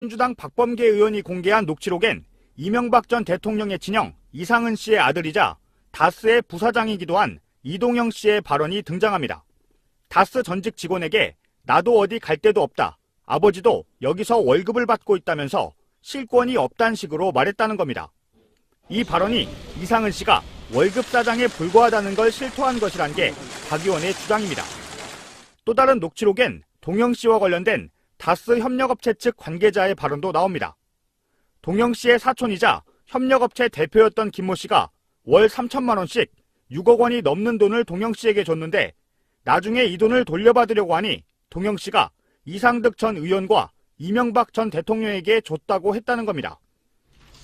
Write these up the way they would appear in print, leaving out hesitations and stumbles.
민주당 박범계 의원이 공개한 녹취록엔 이명박 전 대통령의 친형 이상은 씨의 아들이자 다스의 부사장이기도 한 이동영 씨의 발언이 등장합니다. 다스 전직 직원에게 나도 어디 갈 데도 없다. 아버지도 여기서 월급을 받고 있다면서 실권이 없다는 식으로 말했다는 겁니다. 이 발언이 이상은 씨가 월급 사장에 불과하다는 걸 실토한 것이란 게 박 의원의 주장입니다. 또 다른 녹취록엔 동영 씨와 관련된 다스 협력업체 측 관계자의 발언도 나옵니다. 동영 씨의 사촌이자 협력업체 대표였던 김모 씨가 월 3천만 원씩 6억 원이 넘는 돈을 동영 씨에게 줬는데 나중에 이 돈을 돌려받으려고 하니 동영 씨가 이상득 전 의원과 이명박 전 대통령에게 줬다고 했다는 겁니다.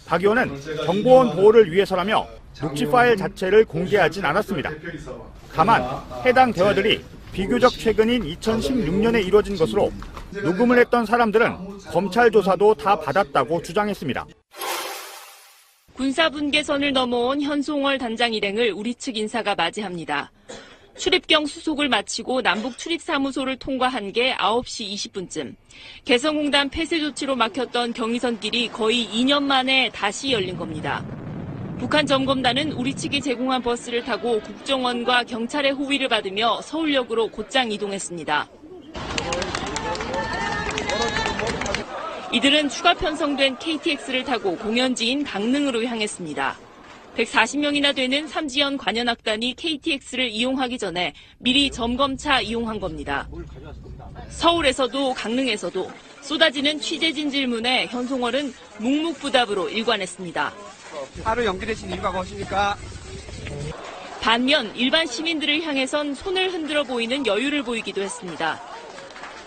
박 의원은 정보원 보호를 위해서라며 녹취 파일 자체를 공개하진 않았습니다. 다만 해당 대화들이 비교적 최근인 2016년에 이루어진 것으로 녹음을 했던 사람들은 검찰 조사도 다 받았다고 주장했습니다. 군사분계선을 넘어온 현송월 단장 일행을 우리 측 인사가 맞이합니다. 출입경 수속을 마치고 남북 출입사무소를 통과한 게 9시 20분쯤. 개성공단 폐쇄 조치로 막혔던 경의선길이 거의 2년 만에 다시 열린 겁니다. 북한 점검단은 우리 측이 제공한 버스를 타고 국정원과 경찰의 호위를 받으며 서울역으로 곧장 이동했습니다. 이들은 추가 편성된 KTX를 타고 공연지인 강릉으로 향했습니다. 140명이나 되는 삼지연 관현악단이 KTX를 이용하기 전에 미리 점검차 이용한 겁니다. 서울에서도 강릉에서도 쏟아지는 취재진 질문에 현송월은 묵묵부답으로 일관했습니다. 하루 연기되신 이유가 무엇입니까? 반면 일반 시민들을 향해선 손을 흔들어 보이는 여유를 보이기도 했습니다.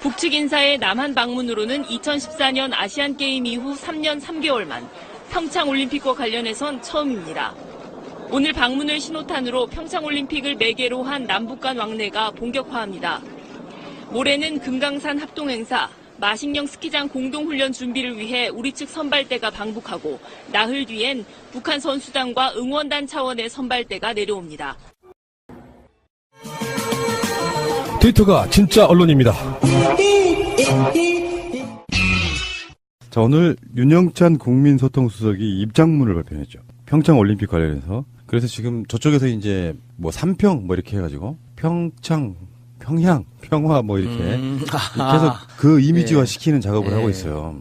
북측 인사의 남한 방문으로는 2014년 아시안게임 이후 3년 3개월 만 평창올림픽과 관련해선 처음입니다. 오늘 방문을 신호탄으로 평창올림픽을 매개로 한 남북 간 왕래가 본격화합니다. 모레는 금강산 합동행사, 마식령 스키장 공동훈련 준비를 위해 우리 측 선발대가 방북하고 나흘 뒤엔 북한 선수단과 응원단 차원의 선발대가 내려옵니다. 트위터가 진짜 언론입니다. 자, 오늘 윤영찬 국민소통수석이 입장문을 발표했죠. 평창올림픽 관련해서. 그래서 지금 저쪽에서 이제 뭐 3평 뭐 이렇게 해가지고 평창, 평양, 평화 뭐 이렇게 계속 그 이미지화 시키는 작업을 하고 있어요.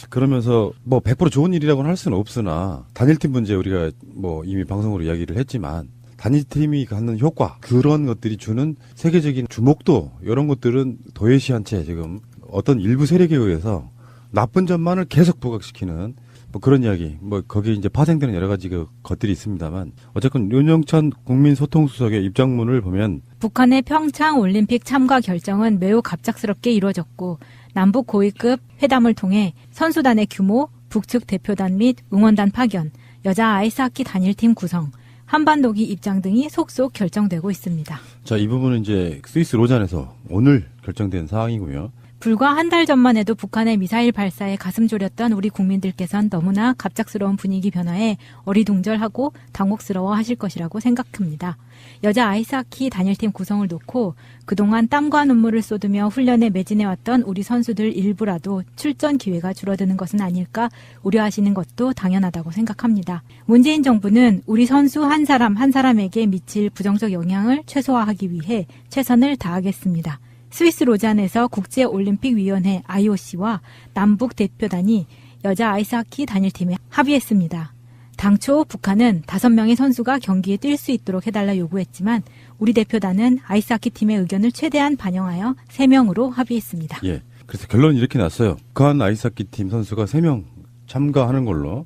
그러면서 뭐 100% 좋은 일이라고는 할 수는 없으나 단일팀 문제 우리가 뭐 이미 방송으로 이야기를 했지만 단일팀이 갖는 효과 그런 것들이 주는 세계적인 주목도 이런 것들은 도외시한 채 지금 어떤 일부 세력에 의해서 나쁜 점만을 계속 부각시키는 뭐 그런 이야기, 뭐 거기에 이제 파생되는 여러 가지 그 것들이 있습니다만 어쨌든 윤영찬 국민소통수석의 입장문을 보면 북한의 평창 올림픽 참가 결정은 매우 갑작스럽게 이루어졌고 남북 고위급 회담을 통해 선수단의 규모, 북측 대표단 및 응원단 파견, 여자 아이스하키 단일팀 구성, 한반도기 입장 등이 속속 결정되고 있습니다. 자, 이 부분은 이제 스위스 로잔에서 오늘 결정된 사항이고요. 불과 한 달 전만 해도 북한의 미사일 발사에 가슴 졸였던 우리 국민들께선 너무나 갑작스러운 분위기 변화에 어리둥절하고 당혹스러워 하실 것이라고 생각합니다. 여자 아이스하키 단일팀 구성을 놓고 그동안 땀과 눈물을 쏟으며 훈련에 매진해왔던 우리 선수들 일부라도 출전 기회가 줄어드는 것은 아닐까 우려하시는 것도 당연하다고 생각합니다. 문재인 정부는 우리 선수 한 사람 한 사람에게 미칠 부정적 영향을 최소화하기 위해 최선을 다하겠습니다. 스위스 로잔에서 국제올림픽위원회 IOC와 남북 대표단이 여자 아이스하키 단일팀에 합의했습니다. 당초 북한은 5명의 선수가 경기에 뛸 수 있도록 해달라 요구했지만 우리 대표단은 아이스하키 팀의 의견을 최대한 반영하여 3명으로 합의했습니다. 예. 그래서 결론이 이렇게 났어요. 북한 아이스하키 팀 선수가 3명 참가하는 걸로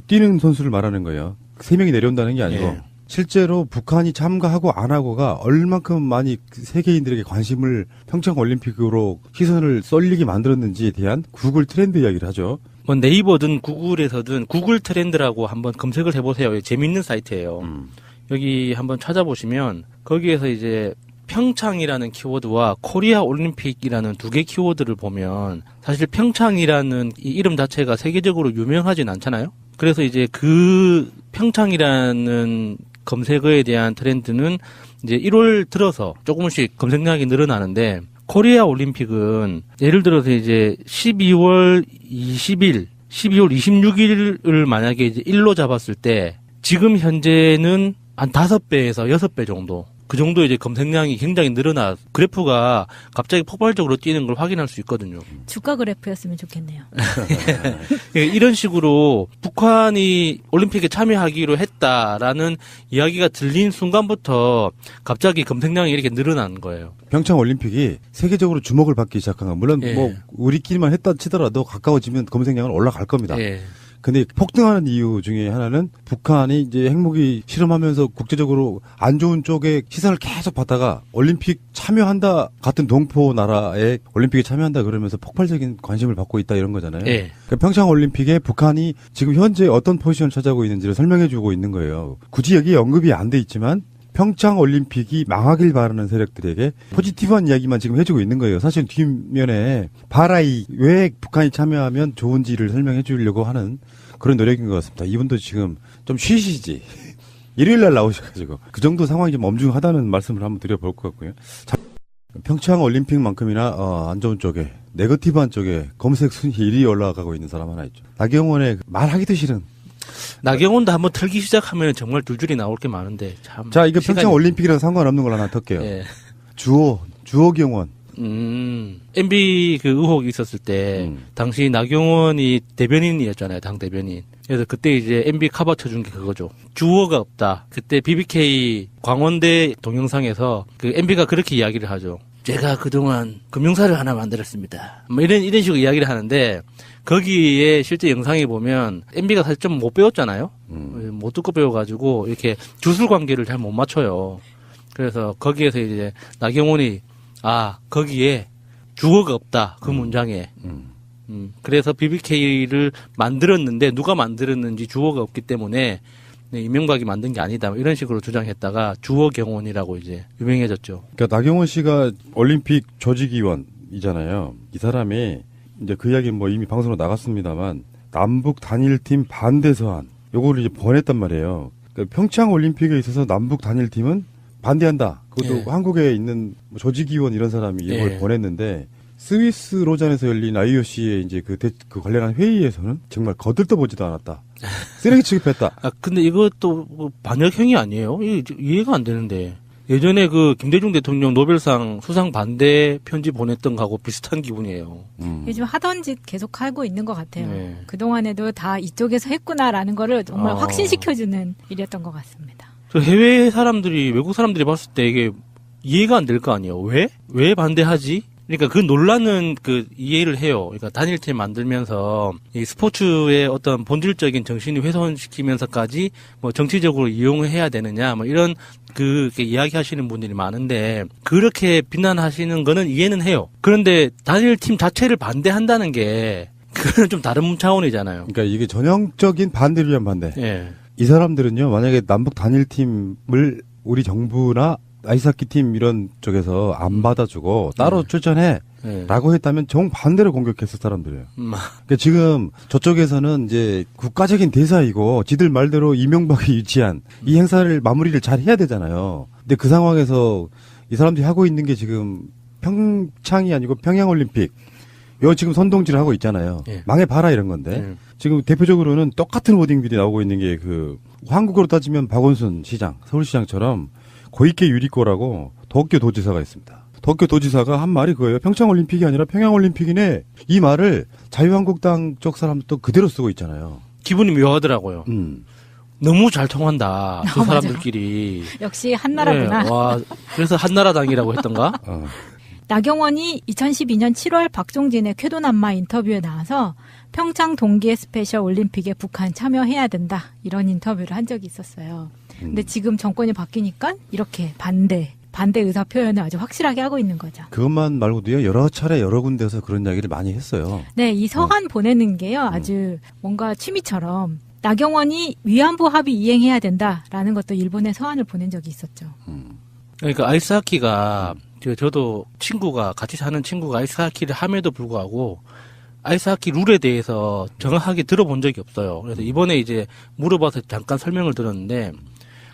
뛰는 선수를 말하는 거예요. 3명이 내려온다는 게 아니고 예. 실제로 북한이 참가하고 안 하고가 얼만큼 많이 세계인들에게 관심을 평창올림픽으로 시선을 쏠리게 만들었는지에 대한 구글 트렌드 이야기를 하죠. 뭐 네이버든 구글에서든 구글 트렌드라고 한번 검색을 해보세요. 재밌는 사이트예요. 여기 한번 찾아보시면 거기에서 이제 평창이라는 키워드와 코리아 올림픽이라는 2개 키워드를 보면 사실 평창이라는 이 이름 자체가 세계적으로 유명하진 않잖아요. 그래서 이제 그 평창이라는 검색어에 대한 트렌드는 이제 1월 들어서 조금씩 검색량이 늘어나는데 코리아 올림픽은 예를 들어서 이제 12월 20일, 12월 26일을 만약에 이제 일로 잡았을 때 지금 현재는 한 5배에서 6배 정도. 그 정도 이제 검색량이 굉장히 늘어나 그래프가 갑자기 폭발적으로 뛰는 걸 확인할 수 있거든요. 주가 그래프였으면 좋겠네요. 이런 식으로 북한이 올림픽에 참여하기로 했다라는 이야기가 들린 순간부터 갑자기 검색량이 이렇게 늘어나는 거예요. 평창 올림픽이 세계적으로 주목을 받기 시작한 건 물론 예. 뭐 우리끼리만 했다 치더라도 가까워지면 검색량은 올라갈 겁니다. 예. 근데 폭등하는 이유 중에 하나는 북한이 이제 핵무기 실험하면서 국제적으로 안 좋은 쪽에 시선을 계속 받다가 올림픽 참여한다 같은 동포 나라에 올림픽에 참여한다 그러면서 폭발적인 관심을 받고 있다 이런 거잖아요. 예. 그러니까 평창 올림픽에 북한이 지금 현재 어떤 포지션을 차지하고 있는지를 설명해주고 있는 거예요. 굳이 여기에 언급이 안 돼 있지만 평창 올림픽이 망하길 바라는 세력들에게 포지티브한 이야기만 지금 해주고 있는 거예요. 사실 뒷면에 바라이 왜 북한이 참여하면 좋은지를 설명해 주려고 하는 그런 노력인 것 같습니다. 이분도 지금 좀 쉬시지. 일요일 날 나오셔가지고 그 정도 상황이 좀 엄중하다는 말씀을 한번 드려볼 것 같고요. 자, 평창 올림픽만큼이나 안 좋은 쪽에 네거티브한 쪽에 검색 순위 1위 올라가고 있는 사람 하나 있죠. 나경원의 말하기도 싫은. 나경원도 한번 틀기 시작하면 정말 줄줄이 나올 게 많은데 참. 자, 이거 시간이- 평창 올림픽이랑 상관없는 걸 하나 털게요. 예. 주호 경원. MB 그 의혹이 있었을 때 당시 나경원이 대변인이었잖아요, 당 대변인. 그래서 그때 이제 MB 커버 쳐준 게 그거죠. 주어가 없다. 그때 BBK 광원대 동영상에서 그 MB가 그렇게 이야기를 하죠. 제가 그동안 금융사를 하나 만들었습니다. 뭐 이런 식으로 이야기를 하는데 거기에 실제 영상에 보면 MB가 사실 좀 못 배웠잖아요. 못 듣고 배워가지고 이렇게 주술 관계를 잘 못 맞춰요. 그래서 거기에서 이제 나경원이 거기에 주어가 없다. 그 문장에. 그래서 BBK를 만들었는데 누가 만들었는지 주어가 없기 때문에 이명박이 만든 게 아니다. 이런 식으로 주장했다가 주어 경원이라고 이제 유명해졌죠. 그러니까 나경원 씨가 올림픽 조직위원이잖아요. 이 사람이 이제 그 이야기 뭐 이미 방송으로 나갔습니다만 남북 단일팀 반대 서한 요거를 이제 보냈단 말이에요. 그러니까 평창 올림픽에 있어서 남북 단일팀은 반대한다. 그것도 예. 한국에 있는 뭐 조직위원 이런 사람이 이걸 예. 보냈는데 스위스 로잔에서 열린 IOC의 이제 그 관련한 회의에서는 정말 거들떠보지도 않았다. 쓰레기 취급했다. 근데 이것도 뭐 반역행위 아니에요? 이해가 안 되는데. 예전에 그 김대중 대통령 노벨상 수상 반대 편지 보냈던 거하고 비슷한 기분이에요. 요즘 하던 짓 계속 하고 있는 것 같아요. 네. 그동안에도 다 이쪽에서 했구나라는 거를 정말 확신시켜주는 일이었던 것 같습니다. 저 해외 사람들이, 외국 사람들이 봤을 때 이게 이해가 안 될 거 아니에요? 왜 반대하지? 그러니까 그 논란은 그 이해를 해요. 그러니까 단일팀 만들면서 이 스포츠의 어떤 본질적인 정신이 훼손시키면서까지 뭐 정치적으로 이용해야 되느냐 뭐 이런 그렇게 이야기하시는 분들이 많은데 그렇게 비난하시는 거는 이해는 해요. 그런데 단일팀 자체를 반대한다는 게 그건 좀 다른 차원이잖아요. 그러니까 이게 전형적인 반대를 위한 반대. 예. 이 사람들은요, 만약에 남북 단일팀을 우리 정부나 아이스하키 팀 이런 쪽에서 안 받아주고 따로 출전해 예. 라고 했다면 정반대로 공격했을 사람들이에요. 그러니까 지금 저쪽에서는 이제 국가적인 대사이고 지들 말대로 이명박이 유치한 이 행사를 마무리를 잘 해야 되잖아요. 근데 그 상황에서 이 사람들이 하고 있는 게 지금 평창이 아니고 평양올림픽 요 지금 선동질을 하고 있잖아요. 예. 망해봐라 이런 건데 지금 대표적으로는 똑같은 워딩들이 나오고 있는 게 그 한국으로 따지면 박원순 시장, 서울시장처럼 고이케 유리코라고 도쿄 도지사가 있습니다. 도쿄 도지사가 한 말이 그거예요. 평창올림픽이 아니라 평양올림픽이네. 이 말을 자유한국당 쪽 사람도 그대로 쓰고 있잖아요. 기분이 묘하더라고요. 너무 잘 통한다. 두 맞아. 사람들끼리. 역시 한나라구나. 네, 와, 그래서 한나라당이라고 했던가? 나경원이 2012년 7월 박종진의 쾌도남마 인터뷰에 나와서 평창 동계 스페셜 올림픽에 북한 참여해야 된다. 이런 인터뷰를 한 적이 있었어요. 근데 지금 정권이 바뀌니까 이렇게 반대 의사 표현을 아주 확실하게 하고 있는 거죠. 그것만 말고도요. 여러 차례 여러 군데에서 그런 이야기를 많이 했어요. 네, 이 서한 보내는 게요. 아주 뭔가 취미처럼 나경원이 위안부 합의 이행해야 된다라는 것도 일본에 서한을 보낸 적이 있었죠. 그러니까 아이스하키가 저도 같이 사는 친구가 아이스하키를 함에도 불구하고 아이스하키 룰에 대해서 정확하게 들어본 적이 없어요. 그래서 이번에 이제 물어봐서 잠깐 설명을 들었는데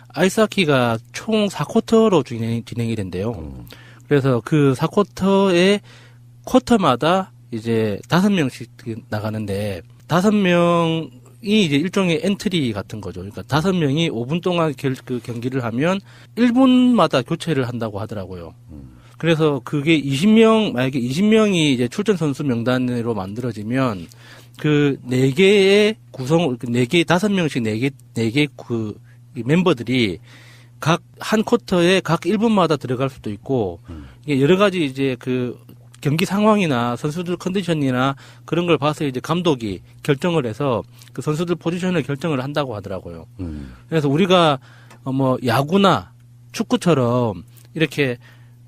아이스하키가 총 4쿼터로 진행이 된대요. 그래서 그 4쿼터에 쿼터마다 이제 5명씩 나가는데 5명이 이제 일종의 엔트리 같은 거죠. 그러니까 5명이 5분 동안 그 경기를 하면 1분마다 교체를 한다고 하더라고요. 그래서 그게 20명, 만약에 20명이 이제 출전 선수 명단으로 만들어지면 그 4개의 구성, 4개, 5명씩 4개 그 멤버들이 각 한 쿼터에 각 1분마다 들어갈 수도 있고, 이게 여러 가지 이제 그 경기 상황이나 선수들 컨디션이나 그런 걸 봐서 이제 감독이 결정을 해서 그 선수들 포지션을 결정을 한다고 하더라고요. 그래서 우리가 뭐 야구나 축구처럼 이렇게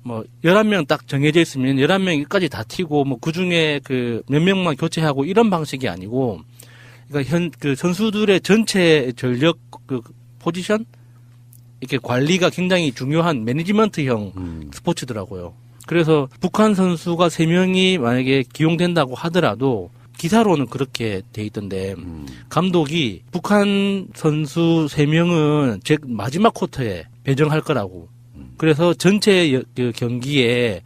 뭐 11명 딱 정해져 있으면 11명까지 다 튀고 뭐 그중에 그 몇 명만 교체하고 이런 방식이 아니고, 그러니까 그 선수들의 전체 전력 그 포지션 이렇게 관리가 굉장히 중요한 매니지먼트형 스포츠더라고요. 그래서 북한 선수가 3명이 만약에 기용된다고 하더라도 기사로는 그렇게 돼 있던데, 감독이 북한 선수 3명은 제 마지막 쿼터에 배정할 거라고. 그래서 전체 그 경기에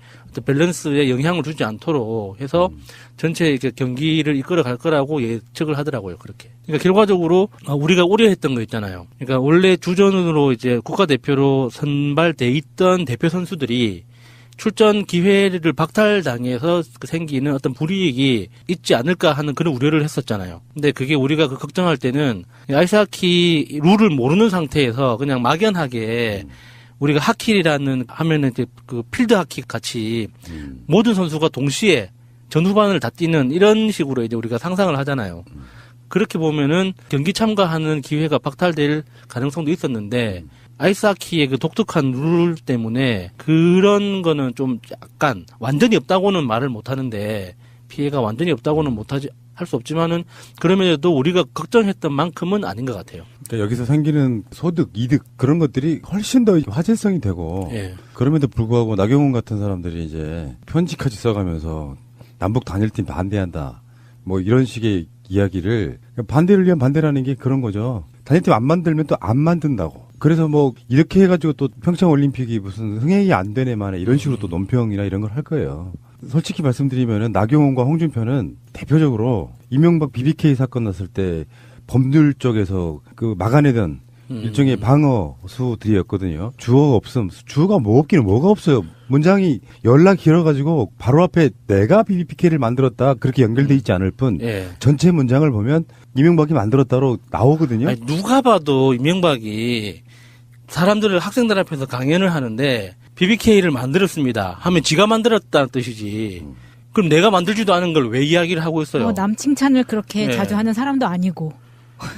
밸런스에 영향을 주지 않도록 해서 전체 경기를 이끌어 갈 거라고 예측을 하더라고요. 그렇게. 그러니까 결과적으로 우리가 우려했던 거 있잖아요. 그러니까 원래 주전으로 이제 국가대표로 선발돼 있던 대표 선수들이 출전 기회를 박탈당해서 생기는 어떤 불이익이 있지 않을까 하는 그런 우려를 했었잖아요. 근데 그게 우리가 그 걱정할 때는 아이스하키 룰을 모르는 상태에서 그냥 막연하게 우리가 하키라는 하면은 이제 그 필드 하키 같이 모든 선수가 동시에 전후반을 다 뛰는 이런 식으로 이제 우리가 상상을 하잖아요. 그렇게 보면은 경기 참가하는 기회가 박탈될 가능성도 있었는데, 아이스하키의 그 독특한 룰 때문에 그런 거는 좀 약간 완전히 없다고는 말을 못 하는데, 피해가 완전히 없다고는 할 수 없지만은 그럼에도 우리가 걱정했던 만큼은 아닌 것 같아요. 그러니까 여기서 생기는 소득, 이득 그런 것들이 훨씬 더 화제성이 되고, 예. 그럼에도 불구하고 나경원 같은 사람들이 이제 편지까지 써가면서 남북 단일팀 반대한다, 뭐 이런 식의 이야기를, 반대를 위한 반대라는 게 그런 거죠. 단일팀 안 만들면 또 안 만든다고. 그래서 뭐 이렇게 해가지고 또 평창 올림픽이 무슨 흥행이 안 되네 만에 이런 식으로 또 논평이나 이런 걸 할 거예요. 솔직히 말씀드리면은 나경원과 홍준표는 대표적으로 이명박 BBK 사건 났을 때 법률 쪽에서 그 막아내던 일종의 방어수들이었거든요. 주어가 없음. 주어가 뭐 없기는 뭐가 없어요. 문장이 연락 길어가지고 바로 앞에 내가 BBK를 만들었다 그렇게 연결돼 있지 않을 뿐, 예. 전체 문장을 보면 이명박이 만들었다로 나오거든요. 아니, 누가 봐도 이명박이 사람들을 학생들 앞에서 강연을 하는데 BBK를 만들었습니다 하면 지가 만들었다는 뜻이지. 그럼 내가 만들지도 않은 걸 왜 이야기를 하고 있어요? 남 칭찬을 그렇게 네. 자주 하는 사람도 아니고.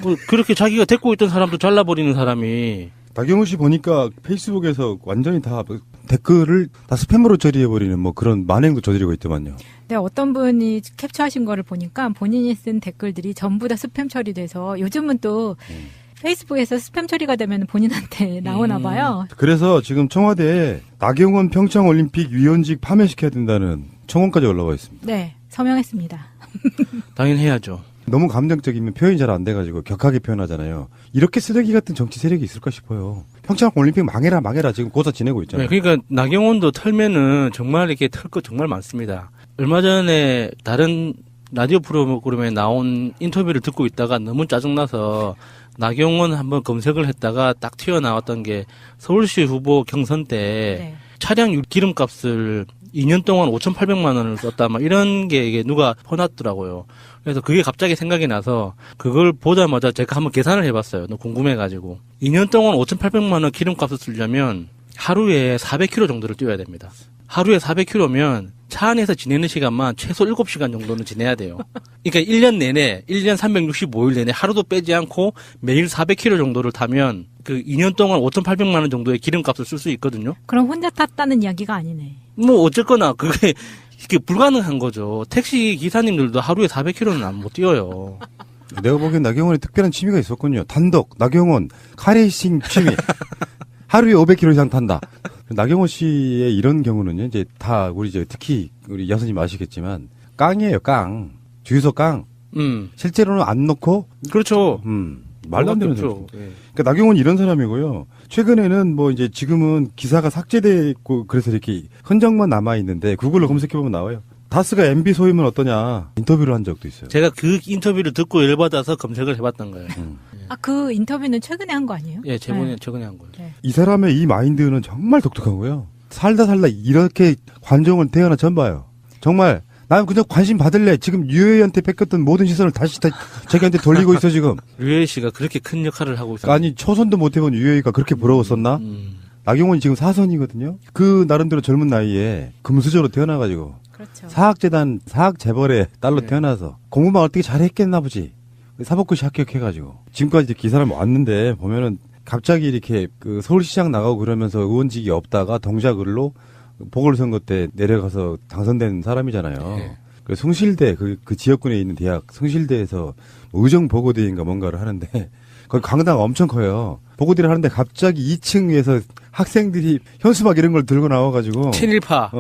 뭐 그렇게 자기가 데리고 있던 사람도 잘라버리는 사람이. 나경원 씨 보니까 페이스북에서 완전히 다 댓글을 다 스팸으로 처리해버리는 뭐 그런 만행도 저지르고 있더만요. 네, 어떤 분이 캡처하신 거를 보니까 본인이 쓴 댓글들이 전부 다 스팸 처리돼서 요즘은 또 페이스북에서 스팸 처리가 되면 본인한테 나오나 봐요. 그래서 지금 청와대에 나경원 평창올림픽 위원직 파면시켜야 된다는 청원까지 올라와 있습니다. 네, 서명했습니다. 당연히 해야죠. 너무 감정적이면 표현이 잘 안 돼가지고 격하게 표현하잖아요. 이렇게 쓰레기 같은 정치 세력이 있을까 싶어요. 평창올림픽 망해라 지금 고사 지내고 있잖아요. 네, 그러니까 나경원도 털면은 정말 이렇게 털 거 정말 많습니다. 얼마 전에 다른 라디오 프로그램에 나온 인터뷰를 듣고 있다가 너무 짜증나서 나경원 한번 검색을 했다가 딱 튀어나왔던 게 서울시 후보 경선 때 네. 차량 기름값을 2년 동안 5,800만 원을 썼다, 막 이런 게 이게 누가 퍼놨더라고요. 그래서 그게 갑자기 생각이 나서 그걸 보자마자 제가 한번 계산을 해봤어요. 너무 궁금해가지고. 2년 동안 5,800만 원 기름값을 쓰려면 하루에 400km 정도를 뛰어야 됩니다. 하루에 400km면 차 안에서 지내는 시간만 최소 7시간 정도는 지내야 돼요. 그러니까 1년 내내, 1년 365일 내내 하루도 빼지 않고 매일 400km 정도를 타면 그 2년 동안 5,800만 원 정도의 기름값을 쓸 수 있거든요. 그럼 혼자 탔다는 이야기가 아니네. 뭐 어쨌거나 그게 불가능한 거죠. 택시 기사님들도 하루에 400km는 못 뛰어요. 내가 보기엔 나경원에 특별한 취미가 있었군요. 단독, 나경원, 카레이싱 취미. 하루에 500km 이상 탄다. 나경원 씨의 이런 경우는요, 이제 다 우리 특히 우리 여사님 아시겠지만 깡이에요, 깡. 주유소 깡. 실제로는 안 넣고. 그렇죠. 말도 안 되는 소리. 없죠. 예. 그러니까 나경원이 이런 사람이고요. 최근에는 뭐 이제 지금은 기사가 삭제됐고 그래서 이렇게 흔적만 남아 있는데 구글로 검색해 보면 나와요. 다스가 MB 소유면 어떠냐 인터뷰를 한 적도 있어요. 제가 그 인터뷰를 듣고 열받아서 검색을 해봤던 거예요. 그 인터뷰는 최근에 한 거 아니에요? 예, 네. 최근에 한 거예요. 이 사람의 이 마인드는 정말 독특하고요. 살다 이렇게 관종을 태어나 처음 봐요. 정말 난 그냥 관심 받을래. 지금 유해한테 뺏겼던 모든 시선을 다시 자기한테 돌리고 있어 지금. 유해 씨가 그렇게 큰 역할을 하고 있어요. 아니 초선도 못 해본 유해가 그렇게 부러웠었나? 나경원이 지금 4선이거든요. 그 나름대로 젊은 나이에 금수저로 태어나가지고 그렇죠. 사학재단 사학재벌의 딸로 네. 태어나서 공부만 어떻게 잘했겠나 보지. 사법고시 합격해가지고 지금까지 이렇게 이 사람이 왔는데 보면은 갑자기 이렇게 그 서울시장 나가고 그러면서 의원직이 없다가 동작을로 보궐선거 때 내려가서 당선된 사람이잖아요. 네. 그래서 숭실대 그 지역군에 있는 대학 숭실대에서 의정보고대인가 뭔가를 하는데 거기 강당 엄청 커요. 보고대를 하는데 갑자기 2층 위에서 학생들이 현수막 이런 걸 들고 나와가지고 친일파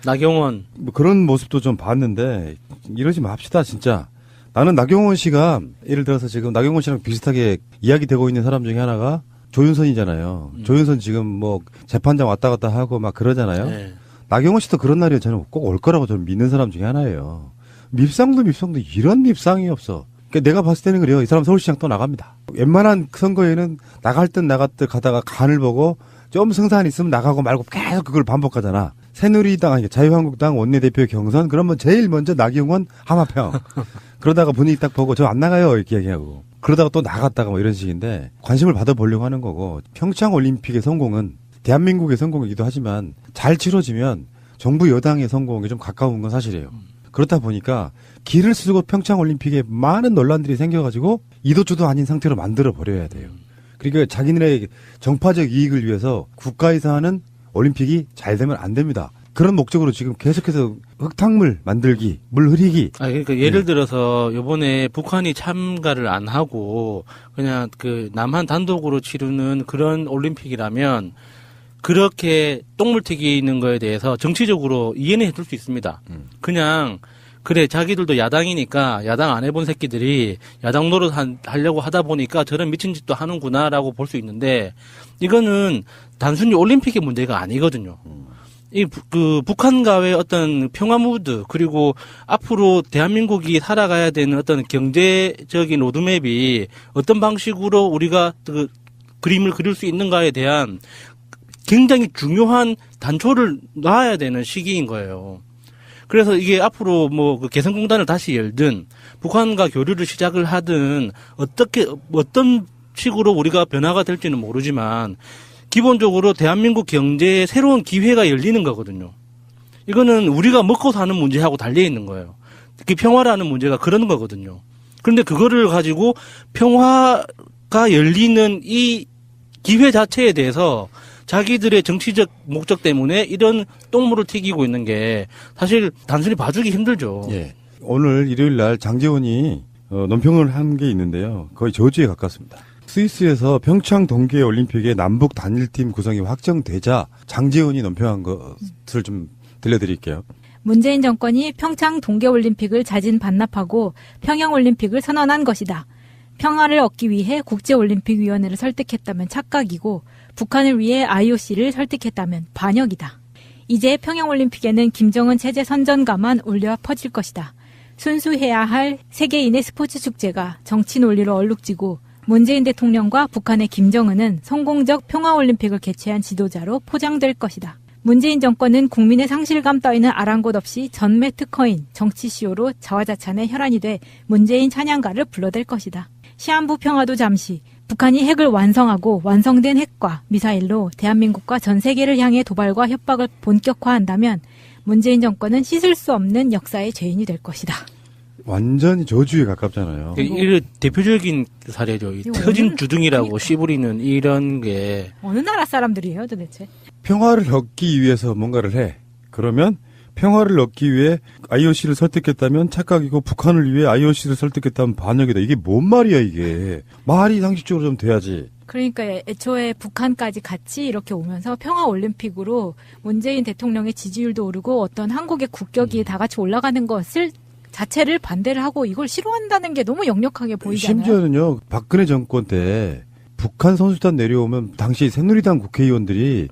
나경원 뭐 그런 모습도 좀 봤는데 이러지 맙시다 진짜. 나는 나경원 씨가 예를 들어서 지금 나경원 씨랑 비슷하게 이야기되고 있는 사람 중에 하나가 조윤선이잖아요. 조윤선 지금 뭐 재판장 왔다 갔다 하고 막 그러잖아요. 네. 나경원 씨도 그런 날이 저는 꼭 올 거라고 저는 믿는 사람 중에 하나예요. 밉상도 이런 밉상이 없어. 그러니까 내가 봤을 때는 그래요. 이 사람 서울시장 또 나갑니다. 웬만한 선거에는 나갈 듯 나갔듯 가다가 간을 보고 좀 승산 있으면 나가고 말고 계속 그걸 반복하잖아. 새누리당, 아니 자유한국당 원내대표 경선 그러면 제일 먼저 나경원 하마평. 그러다가 분위기 딱 보고 저 안 나가요 이렇게 얘기하고. 그러다가 또 나갔다가 뭐 이런 식인데 관심을 받아보려고 하는 거고 평창올림픽의 성공은 대한민국의 성공이기도 하지만 잘 치러지면 정부 여당의 성공에 좀 가까운 건 사실이에요. 그렇다 보니까 길을 쓰고 평창올림픽에 많은 논란들이 생겨가지고 이도저도 아닌 상태로 만들어 버려야 돼요. 그러니까 자기네의 정파적 이익을 위해서 국가에서 하는 올림픽이 잘 되면 안 됩니다. 그런 목적으로 지금 계속해서 흙탕물 만들기, 물 흐리기. 그러니까 예를 들어서 이번에 북한이 참가를 안 하고 그냥 그 남한 단독으로 치르는 그런 올림픽이라면 그렇게 똥물 튀기는 거에 대해서 정치적으로 이해는 해줄 수 있습니다. 그냥 그래 자기들도 야당이니까 야당 안 해본 새끼들이 야당 노릇 하려고 하다 보니까 저런 미친 짓도 하는구나라고 볼 수 있는데 이거는 단순히 올림픽의 문제가 아니거든요. 그 북한과의 어떤 평화 무드 그리고 앞으로 대한민국이 살아가야 되는 어떤 경제적인 로드맵이 어떤 방식으로 우리가 그 그림을 그릴 수 있는가에 대한 굉장히 중요한 단초를 놔야 되는 시기인 거예요. 그래서 이게 앞으로 뭐 그 개성공단을 다시 열든 북한과 교류를 시작을 하든 어떤 식으로 우리가 변화가 될지는 모르지만 기본적으로 대한민국 경제에 새로운 기회가 열리는 거거든요. 이거는 우리가 먹고 사는 문제하고 달려 있는 거예요. 특히 평화라는 문제가 그런 거거든요. 그런데 그거를 가지고 평화가 열리는 이 기회 자체에 대해서 자기들의 정치적 목적 때문에 이런 똥물을 튀기고 있는 게 사실 단순히 봐주기 힘들죠. 예. 오늘 일요일 날 장제원이 논평을 한 게 있는데요. 거의 저주에 가깝습니다. 스위스에서 평창 동계올림픽의 남북 단일팀 구성이 확정되자 장제원이 논평한 것을 좀 들려드릴게요. 문재인 정권이 평창 동계올림픽을 자진 반납하고 평양올림픽을 선언한 것이다. 평화를 얻기 위해 국제올림픽위원회를 설득했다면 착각이고 북한을 위해 IOC를 설득했다면 반역이다. 이제 평양올림픽에는 김정은 체제 선전가만 울려 퍼질 것이다. 순수해야 할 세계인의 스포츠 축제가 정치 논리로 얼룩지고 문재인 대통령과 북한의 김정은은 성공적 평화올림픽을 개최한 지도자로 포장될 것이다. 문재인 정권은 국민의 상실감 따위는 아랑곳 없이 전매 특허인 정치시효로 자화자찬의 혈안이 돼 문재인 찬양가를 불러댈 것이다. 시한부 평화도 잠시 북한이 핵을 완성하고 완성된 핵과 미사일로 대한민국과 전 세계를 향해 도발과 협박을 본격화한다면 문재인 정권은 씻을 수 없는 역사의 죄인이 될 것이다. 완전히 저주에 가깝잖아요. 이 대표적인 사례죠. 이 터진 주둥이라고 그러니까. 씨부리는 이런 게 어느 나라 사람들이에요 도대체? 평화를 얻기 위해서 뭔가를 해. 그러면 평화를 얻기 위해 IOC를 설득했다면 착각이고 북한을 위해 IOC를 설득했다면 반역이다. 이게 뭔 말이야 이게. 말이 상식적으로 좀 돼야지. 그러니까 애초에 북한까지 같이 이렇게 오면서 평화올림픽으로 문재인 대통령의 지지율도 오르고 어떤 한국의 국격이 다 같이 올라가는 것을 자체를 반대를 하고 이걸 싫어한다는 게 너무 역력하게 보이잖아요. 심지어는요, 박근혜 정권 때 북한 선수단 내려오면 당시 새누리당 국회의원들이